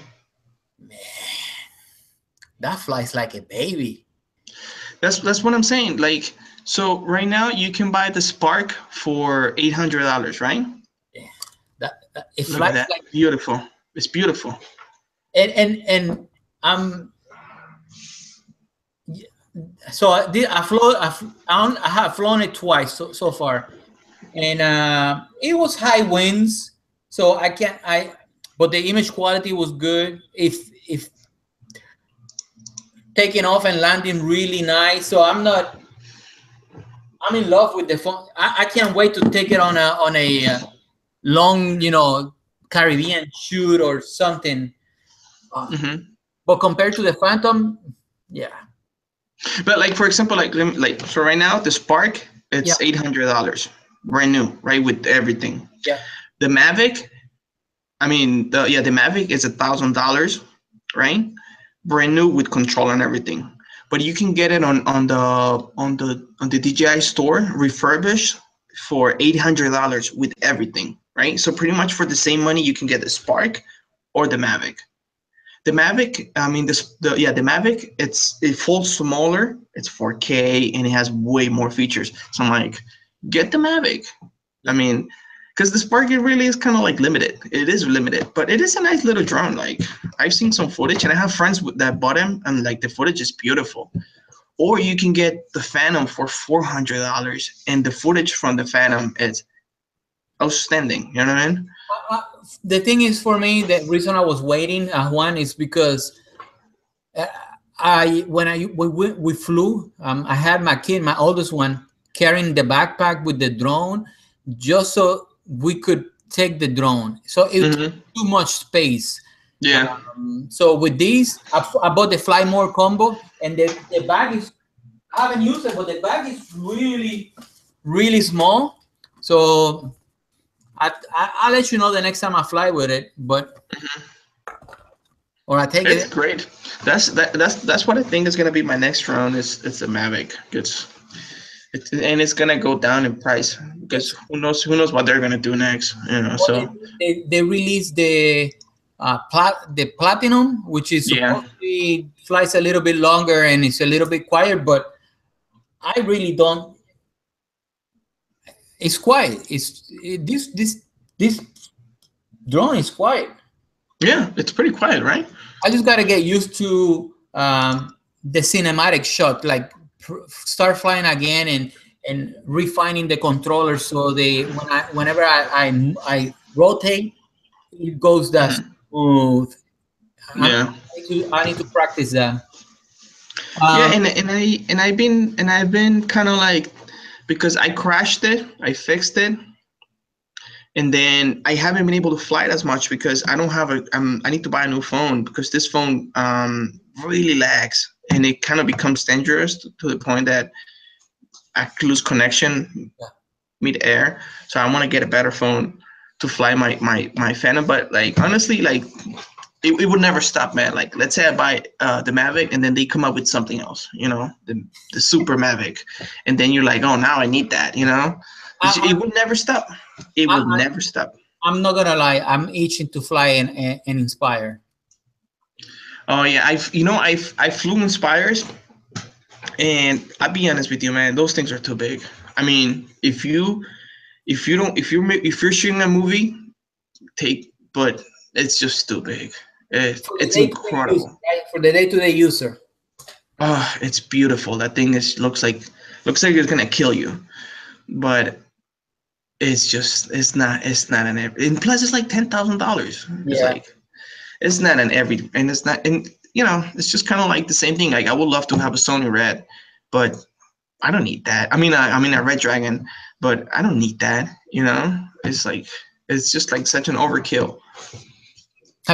that flies like a baby. That's what I'm saying. Like, so right now you can buy the Spark for $800, right? Yeah, it Look flies at that. like Beautiful. It's beautiful. And so I have flown it twice so far, and it was high winds, so but the image quality was good. If taking off and landing really nice, so I'm in love with the phone. I can't wait to take it on a long, Caribbean shoot or something. But compared to the Phantom, yeah. But like, for example, so right now the Spark, it's $800 brand new, right, with everything. Yeah. The Mavic, the Mavic is $1,000, right, brand new with control and everything. But you can get it on the DJI store refurbished for $800 with everything, right? So pretty much for the same money, you can get the Spark or the Mavic. The Mavic, the Mavic, it folds smaller. It's 4K and it has way more features. So I'm like, get the Mavic. Because the Spark, it really is kind of like limited. It is limited, but it is a nice little drone. Like, I've seen some footage, and I have friends that bought him, and like the footage is beautiful. Or you can get the Phantom for $400, and the footage from the Phantom is outstanding. You know what I mean? The thing is, for me, the reason I was waiting, Juan, is because when we flew, I had my kid, my oldest one, carrying the backpack with the drone, just so we could take the drone. So it took too much space. Yeah. So with these, I bought the Fly More combo, and the bag is, I haven't used it, but the bag is really, really small. So I'll let you know the next time I fly with it, but or I take it. It's great. That's what I think is gonna be my next drone. It's a Mavic. And it's gonna go down in price because who knows what they're gonna do next. So they released the Platinum, which is supposedly flies a little bit longer and it's a little bit quiet, but I really don't. It's quiet. This drone is quiet. Yeah, it's pretty quiet, right? I just gotta get used to the cinematic shot, like start flying again and refining the controller so whenever I rotate, it goes that smooth. I need to practice that. And I've been kind of like, because I crashed it, I fixed it, and then I haven't been able to fly it as much because I don't have I need to buy a new phone because this phone really lags and it kind of becomes dangerous to the point that I could lose connection mid-air. So I want to get a better phone to fly my Phantom. But like, honestly, like it would never stop, man. Like, let's say I buy the Mavic and then they come up with something else, the Super Mavic, and then you're like, oh, now I need that, it would never stop. It would never stop. I'm not gonna lie, I'm itching to fly and Inspire. Oh yeah, I flew Inspires, and I'll be honest with you, man, those things are too big. I mean, if you if you're shooting a movie, but it's just too big. For the It's day-to-day user, incredible. right? For the day-to-day user. Oh, it's beautiful. That thing looks like it's gonna kill you, but it's not an every. And plus, it's like $10,000. It's Yeah. like it's not an every, and it's not, and it's just kind of like the same thing. Like I would love to have a Sony Red, but I don't need that. I mean a Red Dragon, but I don't need that. It's like it's just like such an overkill.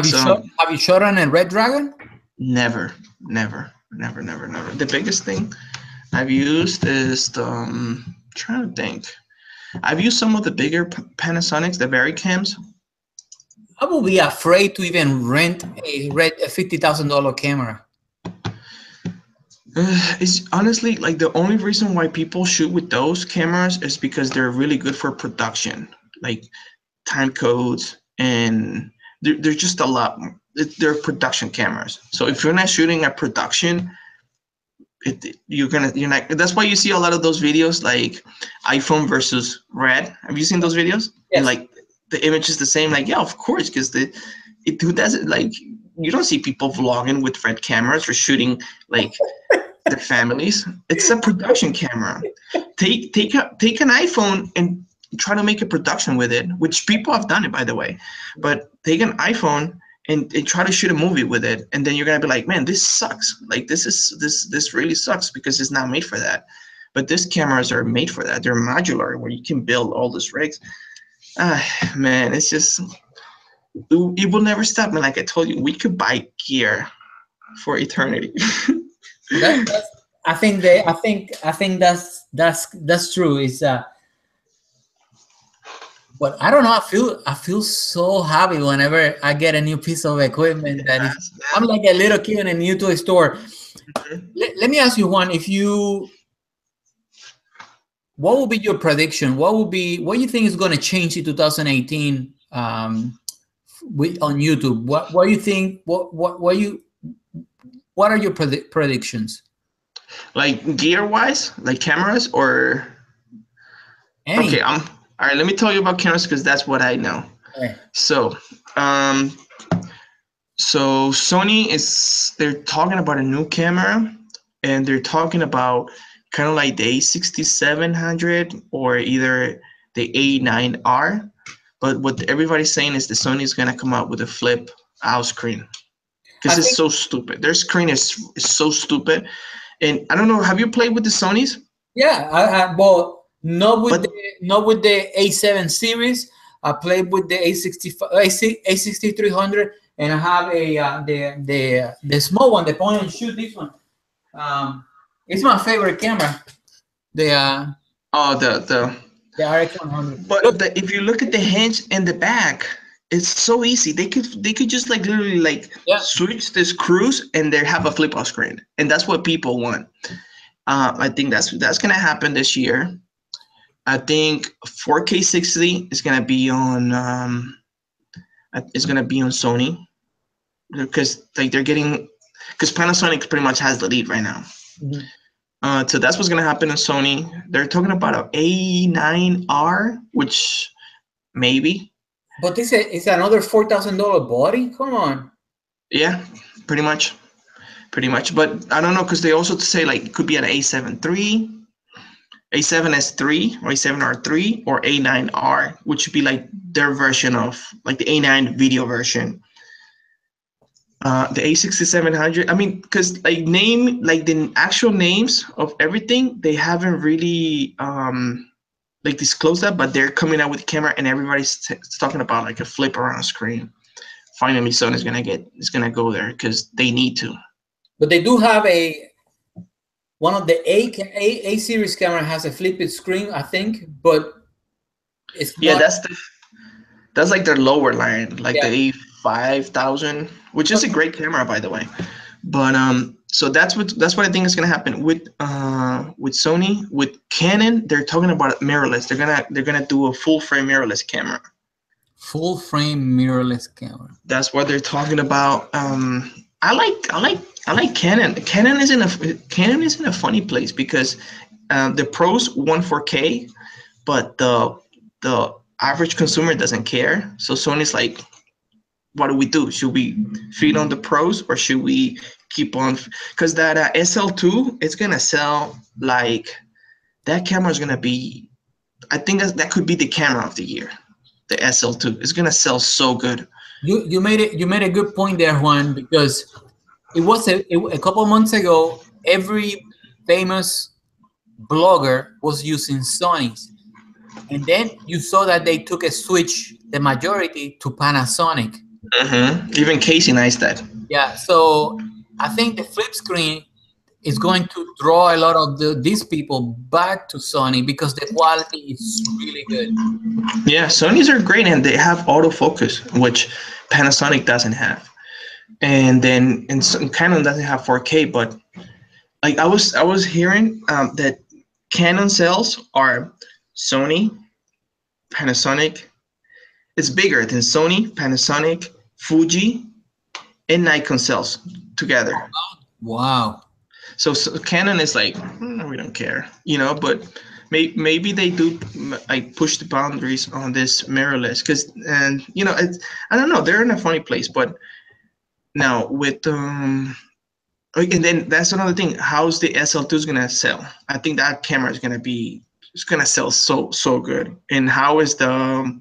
So Have you shot on a Red Dragon? never, never, never, never, never. The biggest thing I've used is the trying to think. I've used some of the bigger Panasonics, the Varicams. I will be afraid to even rent a $50,000 camera. It's honestly like the only reason why people shoot with those cameras is because they're really good for production, like time codes, and they're just a lot. They're production cameras. So if you're not shooting at production, you're not. That's why you see a lot of those videos like iPhone versus Red. Have you seen those videos? Yes. And like the image is the same. Like yeah, of course, because who does it? Like you don't see people vlogging with Red cameras or shooting like their families. It's a production camera. Take an iPhone and try to make a production with it, which people have done it by the way. But take an iPhone and try to shoot a movie with it, and then you're gonna be like, man, this sucks. Like this really sucks because it's not made for that. But these cameras are made for that. They're modular where you can build all these rigs. Man, it's just it will never stop. And like I told you, we could buy gear for eternity. I think that's true. It's but I don't know. I feel so happy whenever I get a new piece of equipment. I'm like a little kid in a new toy store. Mhm. Let me ask you one. What will be your prediction? What do you think is going to change in 2018 on YouTube? What do you think? What are your predictions? Like gear wise, like cameras or Any? okay, all right, let me tell you about cameras because that's what I know. Okay. So so they're talking about a new camera, and they're talking about kind of like the A6700 or either the A9R. But what everybody's saying is the Sony's gonna come out with a flip out screen because it's so stupid. Their screen is so stupid, and I don't know. Have you played with the Sonys? Yeah, well, not with But the A7 series. I played with the A65, A6300, and I have the small one, the point and shoot. This one, it's my favorite camera. The RX100. but Look, if you look at the hinge and the back, it's so easy. They could just like literally like yeah, switch the screws and they have a flip out screen, and that's what people want. I think that's gonna happen this year. I think 4K 60 is gonna be on Sony because like they're getting because Panasonic pretty much has the lead right now. So that's what's gonna happen in Sony. They're talking about an A9R, which maybe. but this is another $4,000 body. Come on. Yeah, pretty much. But I don't know because they also say like it could be an A7 III, A7S3 or A7R3 or A9R, which would be like their version of like the A9 video version. The A6700. I mean, because like the actual names of everything, they haven't really like disclosed that, but they're coming out with the camera, and everybody's talking about like a flip around screen. Finally, Sony's gonna go there because they need to. But they do have one of the A series camera has a flipped screen, I think, but it's Yeah, not. that's like their lower line, like Yeah. the A5000, which is a great camera by the way. But so that's what I think is gonna happen with Sony. With Canon, they're talking about mirrorless. They're gonna do a full frame mirrorless camera. Full frame mirrorless camera. That's what they're talking about. I like Canon. Canon is in a funny place because the pros want 4K, but the average consumer doesn't care. So Sony's like, what do we do? Should we feed on the pros or should we keep on? Because that SL2, it's gonna sell like, that camera is gonna be, I think that could be the camera of the year. The SL2 is gonna sell so good. You made a good point there, Juan, because it was a couple months ago. Every famous blogger was using Sony's, and then you saw that they took a switch, the majority, to Panasonic. Even Casey knows that. Yeah, so I think the flip screen is going to draw a lot of these people back to Sony because the quality is really good. Yeah, Sony's are great and they have autofocus, which Panasonic doesn't have. And then Canon doesn't have 4K, but like I was hearing that Canon sales are Sony, Panasonic. It's bigger than Sony, Panasonic, Fuji, and Nikon sales together. Wow. So Canon is like, we don't care, but maybe they do like push the boundaries on this mirrorless because, and it's, I don't know, they're in a funny place. But now with and then that's another thing. How's the SL2 is gonna sell? I think that camera is gonna sell so good. And how is the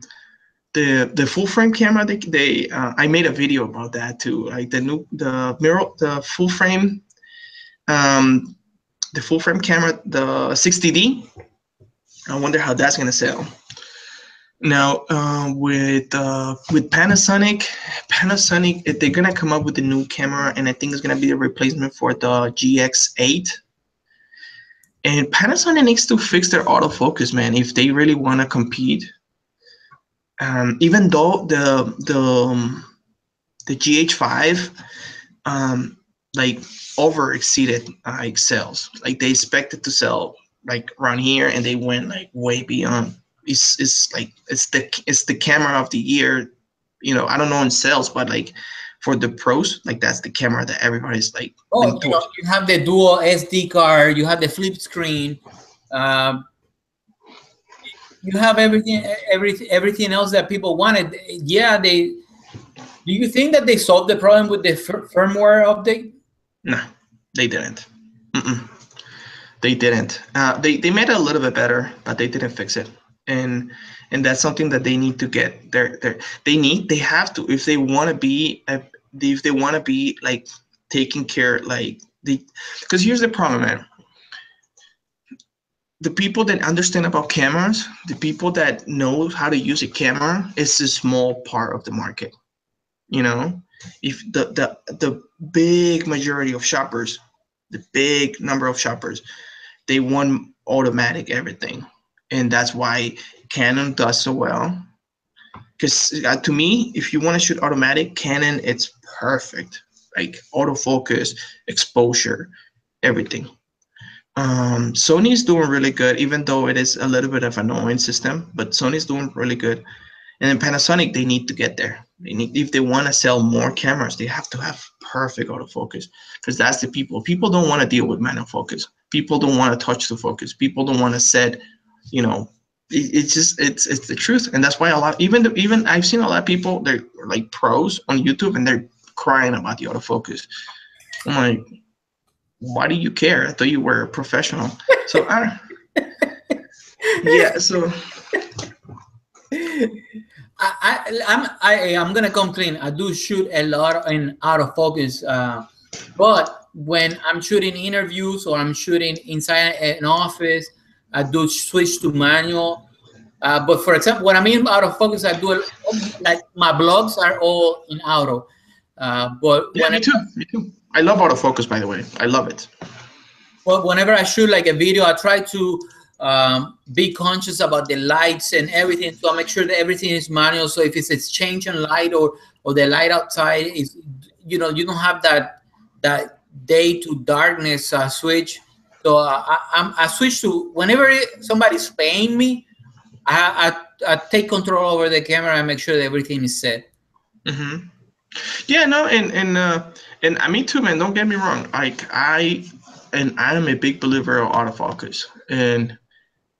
full frame camera? They I made a video about that too. Like the full frame. The full frame camera, the 60D. I wonder how that's gonna sell. Now with Panasonic, they're gonna come up with a new camera, and I think it's gonna be a replacement for the GX8. And Panasonic needs to fix their autofocus, man, if they really want to compete. Even though the G85 like over exceeded like sales, like they expected to sell like around here and they went like way beyond. It's like it's the camera of the year. I don't know in sales, but like for the pros, like that's the camera that everybody's like. Oh, you have the dual SD card, you have the flip screen, you have everything else that people wanted. Yeah, do you think that they solved the problem with the firmware update? No, they didn't. They didn't. They made it a little bit better, but they didn't fix it. And that's something that they need to get. They have to, if they want to be like taking care, like because here's the problem, man. The people that understand about cameras, the people that know how to use a camera, is a small part of the market. If the big majority of shoppers, the big number of shoppers, they want automatic everything, and that's why Canon does so well. Because to me, if you want to shoot automatic, Canon, it's perfect. Like autofocus, exposure, everything. Sony's doing really good, even though it is a little bit of an annoying system, but Sony's doing really good. And then Panasonic, they need to get there. If they want to sell more cameras, they have to have perfect autofocus, because that's the people. People don't want to deal with manual focus. People don't want to touch the focus. People don't want to set, it's just it's the truth. And that's why even I've seen a lot of people, they're like pros on YouTube and they're crying about the autofocus. I'm like, why do you care? I thought you were a professional. So yeah, so I'm gonna come clean. I do shoot a lot in autofocus, but when I'm shooting interviews or I'm shooting inside an office, I do switch to manual. But for example, when I'm in autofocus, I do like my blogs are all in auto. But yeah, me too. I love autofocus, by the way. I love it. Well, whenever I shoot like a video, I try to be conscious about the lights and everything, so I make sure that everything is manual. So if it's changing light or the light outside is, you don't have that day to darkness switch. So I switch to whenever somebody's paying me, I take control over the camera and make sure that everything is set. Mm-hmm. Yeah, no, and me too, man. Don't get me wrong. Like I am a big believer of autofocus, and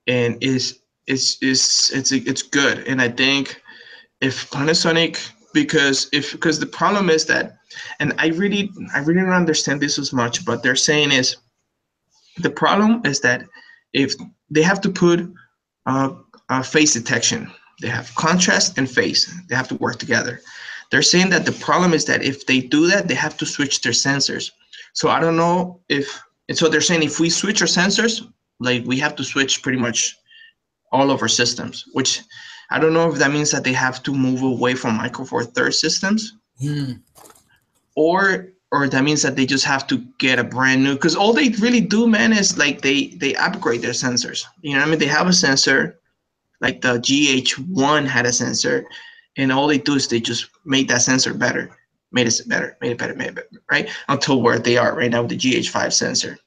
is it's good. And I think if Panasonic, because the problem is that, and I really don't understand this as much, but they're saying is the problem is that if they have to put face detection, they have contrast and phase, they have to work together. They're saying that the problem is that if they do that, they have to switch their sensors. So I don't know if, and so they're saying if we switch our sensors, like we have to switch pretty much all of our systems, which I don't know if that means that they have to move away from Micro Four Thirds systems, or that means that they just have to get a brand new, because all they really do, man, is like they upgrade their sensors. You know what I mean? They have a sensor, like the GH1 had a sensor, and all they do is they just made that sensor better, made it better, right? Until where they are right now with the GH5 sensor.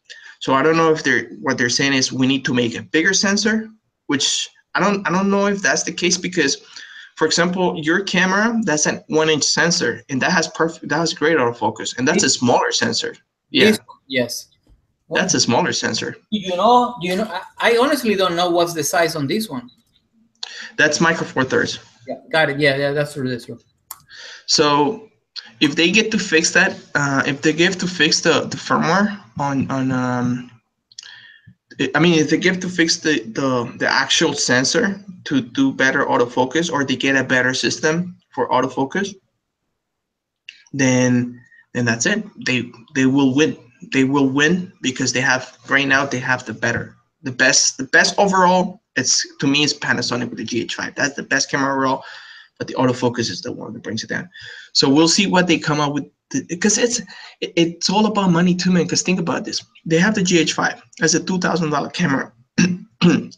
So I don't know if what they're saying is we need to make a bigger sensor, which I don't know if that's the case, because, for example, your camera, that's an 1-inch sensor, and that has great autofocus, and that's a smaller sensor. Yeah. Yes. That's a smaller sensor. You know, I honestly don't know what's the size on this one. That's Micro Four Thirds. Yeah, got it. Yeah, that's true. That's true. So if they get to fix that, if they give to fix the firmware on I mean, if they give to fix the actual sensor to do better autofocus, or they get a better system for autofocus, then that's it. They will win. They will win because they have right now. They have the best overall. To me, it's Panasonic with the GH5. That's the best camera overall, but the autofocus is the one that brings it down. So we'll see what they come up with, because it's all about money too, man. Because think about this: they have the GH5 as a $2,000 camera.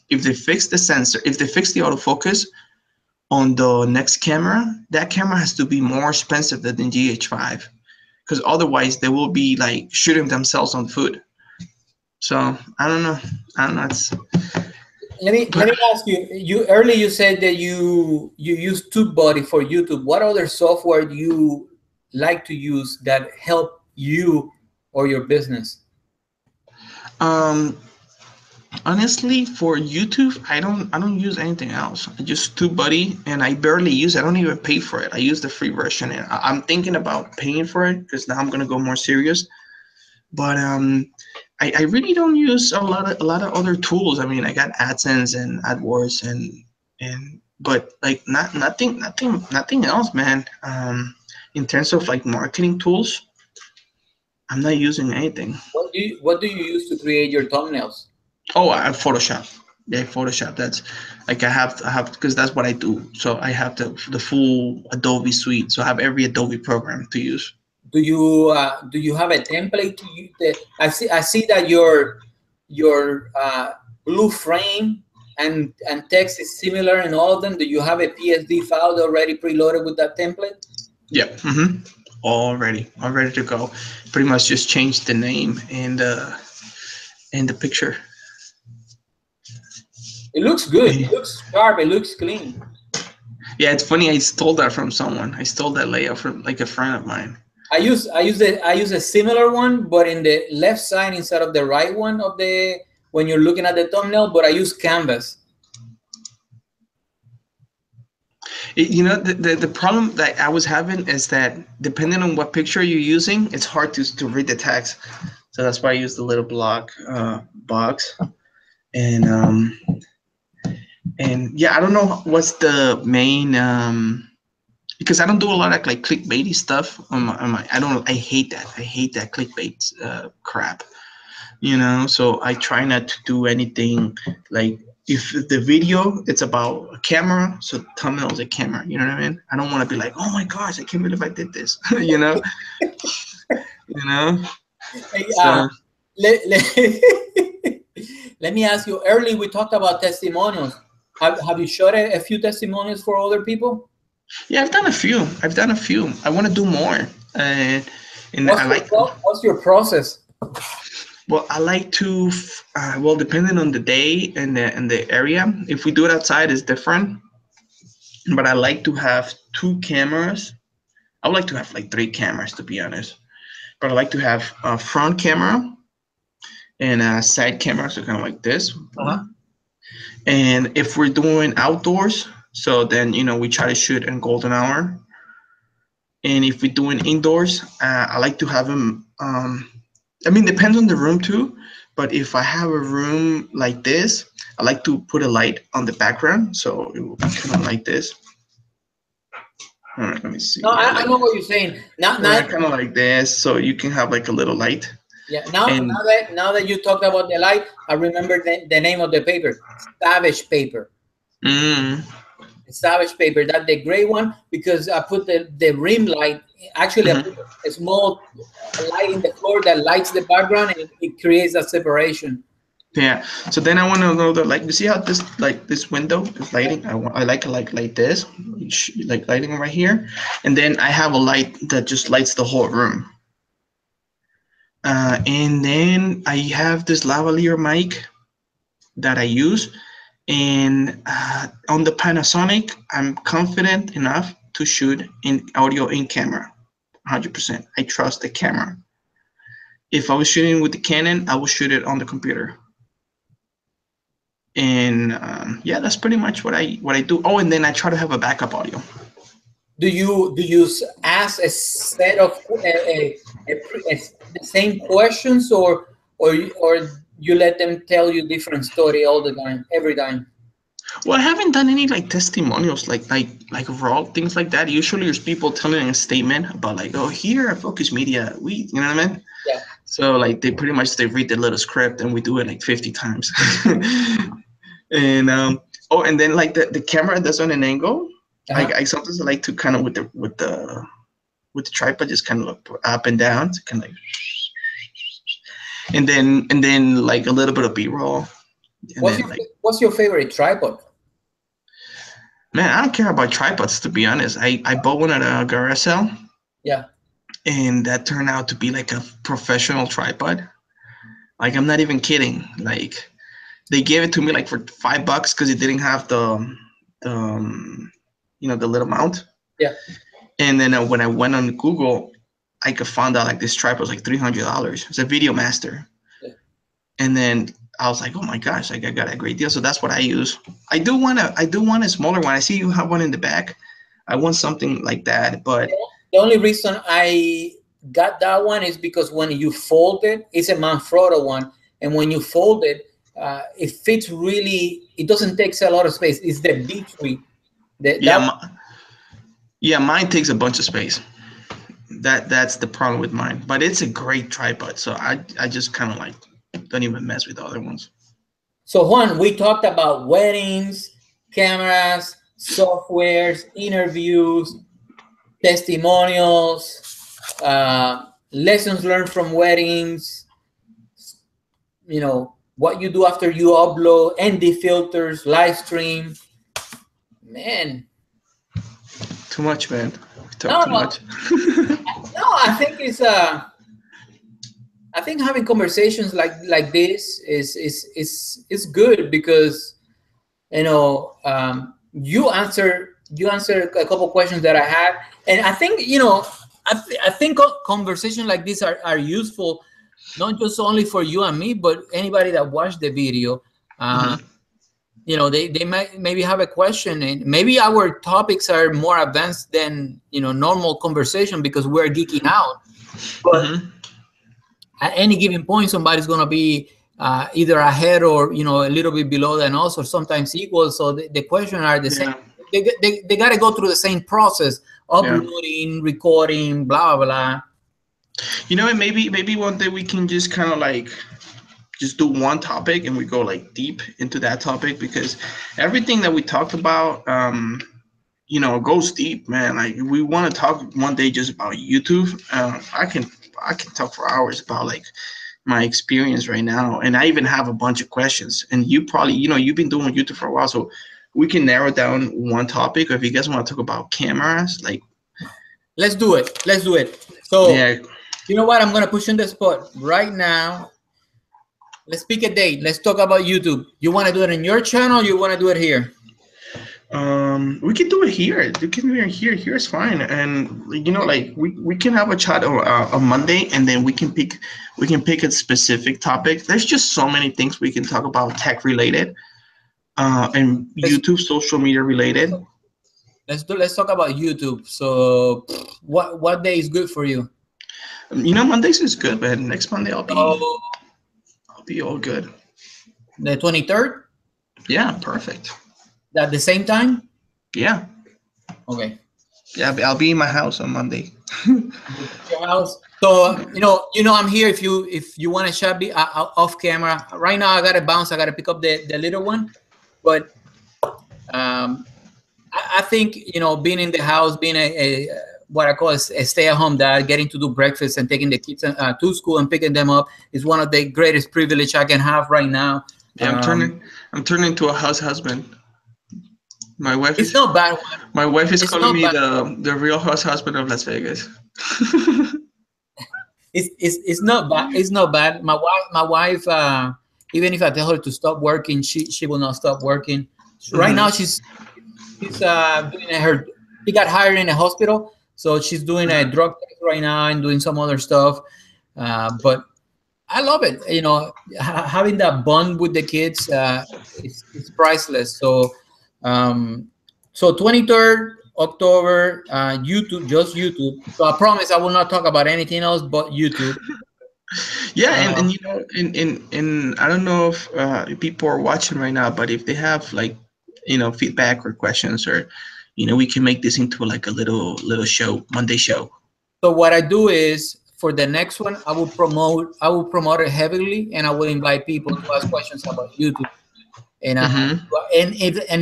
If they fix the sensor, if they fix the autofocus on the next camera, that camera has to be more expensive than the GH5, because otherwise they will be like shooting themselves on the foot. So I don't know. Let me ask you. You said that you use TubeBuddy for YouTube. What other software do you like to use that help you or your business? Honestly, for YouTube, I don't use anything else. I just TubeBuddy, and I barely use it. I don't even pay for it. I use the free version, and I'm thinking about paying for it because now I'm gonna go more serious. But I really don't use a lot of other tools. I mean, I got AdSense and AdWords but like nothing else, man. In terms of like marketing tools, I'm not using anything. What do you use to create your thumbnails? Oh, I have Photoshop. Yeah, Photoshop. That's like I have because that's what I do. So I have the full Adobe suite. So I have every Adobe program to use. Do you have a template to use? I see that your blue frame and text is similar in all of them. Do you have a PSD file already preloaded with that template? Yeah. All ready to go. Pretty much just change the name and the picture. It looks good. It looks sharp. It looks clean. Yeah, it's funny. I stole that from someone. I stole that layout from like a friend of mine. I use a similar one, but in the left side instead of the right one of when you're looking at the thumbnail. But I use Canvas. You know, the problem that I was having is that depending on what picture you're using, it's hard to read the text. So that's why I use the little block box. And yeah, I don't know what's the main because I don't do a lot of like clickbaity stuff on my I hate that clickbait crap, you know. So I try not to do anything like, if the video it's about a camera, so thumbnail is a camera, you know what I mean? I don't want to be like, oh my gosh, I can't believe I did this. you know. Hey, so, let me ask you, earlier we talked about testimonials. Have you shot a few testimonials for other people? Yeah, I've done a few. I want to do more. And what's your process? Well, I like to, well, depending on the day and the area. If we do it outside, it's different. But I like to have 2 cameras. I would like to have like 3 cameras, to be honest. But I like to have a front camera and a side camera, so kind of like this. And if we're doing outdoors, so then we try to shoot in golden hour. And if we're doing indoors, I like to have them. I mean, depends on the room too. But if I have a room like this, I like to put a light on the background, so it will be kind of like this. All right, let me see. No, I know what you're saying. Now, Kind of like this, so you can have like a little light. Yeah. Now, And now that you talked about the light, I remember the name of the paper, Savage paper. Savage paper, that the gray one, because I put the rim light. Actually, I put a small light in the floor that lights the background, and it creates a separation. Yeah. So then I want to know that, like, you see how this window is lighting? I like this, like lighting right here, and then I have a light that just lights the whole room. And then I have this lavalier mic that I use, and on the Panasonic, I'm confident enough to shoot in audio in camera, 100%. I trust the camera. If I was shooting with the Canon, I would shoot it on the computer. And yeah, that's pretty much what I do. Oh, and then I try to have a backup audio. Do you ask a set of the same questions, or you let them tell you different story all the time, every time? Well, I haven't done any like testimonials, like raw things like that. Usually, there's people telling a statement about like, oh, here at Focus Media, you know what I mean? Yeah. So like they read the little script and we do it like 50 times. And oh, and then like the camera that's on an angle. I sometimes like to kind of with the tripod just kind of look up and down to kind of like, and then like a little bit of B-roll. What's your favorite tripod? Man, I don't care about tripods, to be honest. I bought one at a garage sale. Yeah. And that turned out to be like a professional tripod. Like, I'm not even kidding. Like, they gave it to me like for $5 because it didn't have the little mount. Yeah. And then when I went on Google, I could find out like this tripod was like $300. It's a Video Master. Yeah. And then I was like, oh my gosh, like I got a great deal. So that's what I use. I do want a smaller one. I see you have one in the back. I want something like that, but the only reason I got that one is because when you fold it, it's a Manfrotto one, and when you fold it, it fits really. It doesn't take a lot of space. It's the B3. Yeah, mine takes a bunch of space. That's the problem with mine. But it's a great tripod, so I just kind of like don't even mess with the other ones. So Juan, we talked about weddings, cameras, softwares, interviews, testimonials, lessons learned from weddings, what you do after you upload, ND filters, live stream. Man. Too much, man. We talk too much. No, I think it's I think having conversations like this is good because you answer a couple questions that I had, and I think I think conversations like this are useful, not just only for you and me, but anybody that watched the video. They might maybe have a question, and maybe our topics are more advanced than normal conversation because we're geeking out. But at any given point, somebody's going to be either ahead or a little bit below than us, or sometimes equal. So the questions are the same. They got to go through the same process: uploading, recording, blah blah blah. And maybe one day we can just kind of like just do one topic and we go like deep into that topic, because everything that we talked about goes deep, man. Like, we want to talk one day just about YouTube. I can talk for hours about like my experience right now, and I even have a bunch of questions, and you probably you've been doing YouTube for a while, so we can narrow down one topic. Or if you guys want to talk about cameras, like, let's do it. So yeah. You know what, I'm gonna push in the spot right now. Let's pick a date. Let's talk about YouTube. You want to do it in your channel, or you want to do it here? We can do it here. You can do it here. Here is fine. And like we can have a chat on Monday, and then we can pick a specific topic. There's just so many things we can talk about tech related. and YouTube, social media related. Let's talk about YouTube. So what day is good for you? Mondays is good, but next Monday I'll be all good. The 23rd? Yeah, perfect. At the same time? Yeah. Okay. Yeah, I'll be in my house on Monday. Your house. So I'm here if you want to chat me off camera. Right now I gotta bounce. I gotta pick up the little one, but I think being in the house, being a what I call a stay-at-home dad, getting to do breakfast and taking the kids to school and picking them up is one of the greatest privilege I can have right now. Yeah, I'm turning into a house husband. My wife it's not bad. My wife is It's calling me bad. the real house husband of Las Vegas. It's not bad. It's not bad. My wife, even if I tell her to stop working, she will not stop working. Right now she's doing her. She got hired in a hospital, so she's doing a drug test right now and doing some other stuff. But I love it. Having that bond with the kids, it's priceless. So, so 23rd October, YouTube, just YouTube. So I promise I will not talk about anything else but YouTube. Yeah, and in I don't know if people are watching right now, but if they have like feedback or questions, or we can make this into like a little show, Monday show. So what I do is for the next one, I will promote it heavily, and I will invite people to ask questions about YouTube. And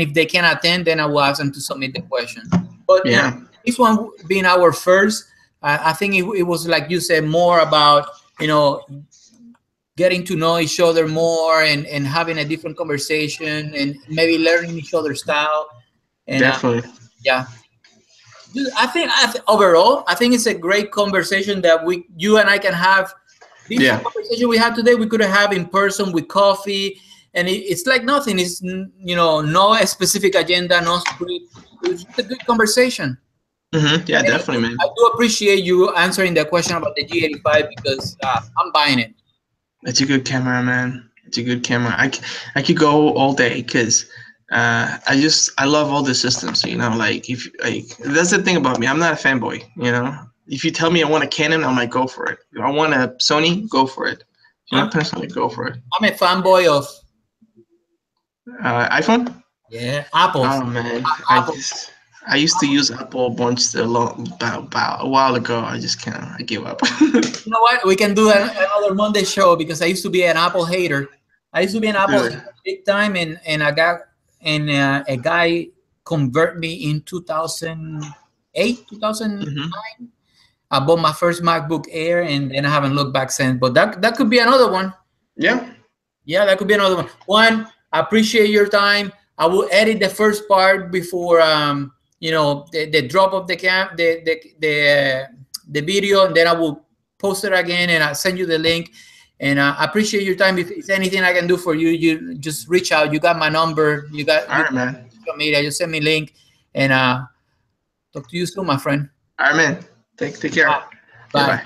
if they can attend, then I will ask them to submit the question. But this one being our first, I think it was like you said, more about getting to know each other more and having a different conversation and maybe learning each other's style. And definitely, yeah. I think overall, I think it's a great conversation that you and I can have. This conversation we had today, we could have in person with coffee, and it's like nothing. It's no specific agenda, no script. It's just a good conversation. Yeah, definitely, man. I do appreciate you answering the question about the G85 because I'm buying it. It's a good camera, man. It's a good camera. I could go all day because I love all the systems. Like that's the thing about me. I'm not a fanboy. If you tell me I want a Canon, I might go for it. If I want a Sony, go for it. Panasonic, go for it. I'm a fanboy of iPhone. Yeah, Apple. Oh man, Apple. I used to use Apple a bunch about a while ago. I just can't. I give up. You know what? We can do another Monday show because I used to be an Apple hater. I used to be an Apple hater big time, and a guy convert me in 2008, 2009. I bought my first MacBook Air, and then I haven't looked back since. But that could be another one. Yeah, that could be another one. I appreciate your time. I will edit the first part before the drop of the video, and then I will post it again, and I'll send you the link. And I appreciate your time. If there's anything I can do for you, you just reach out. You got my number. You got all right, man. Media. Just send me a link, and talk to you soon, my friend. All right, man. Take care. Bye. Bye.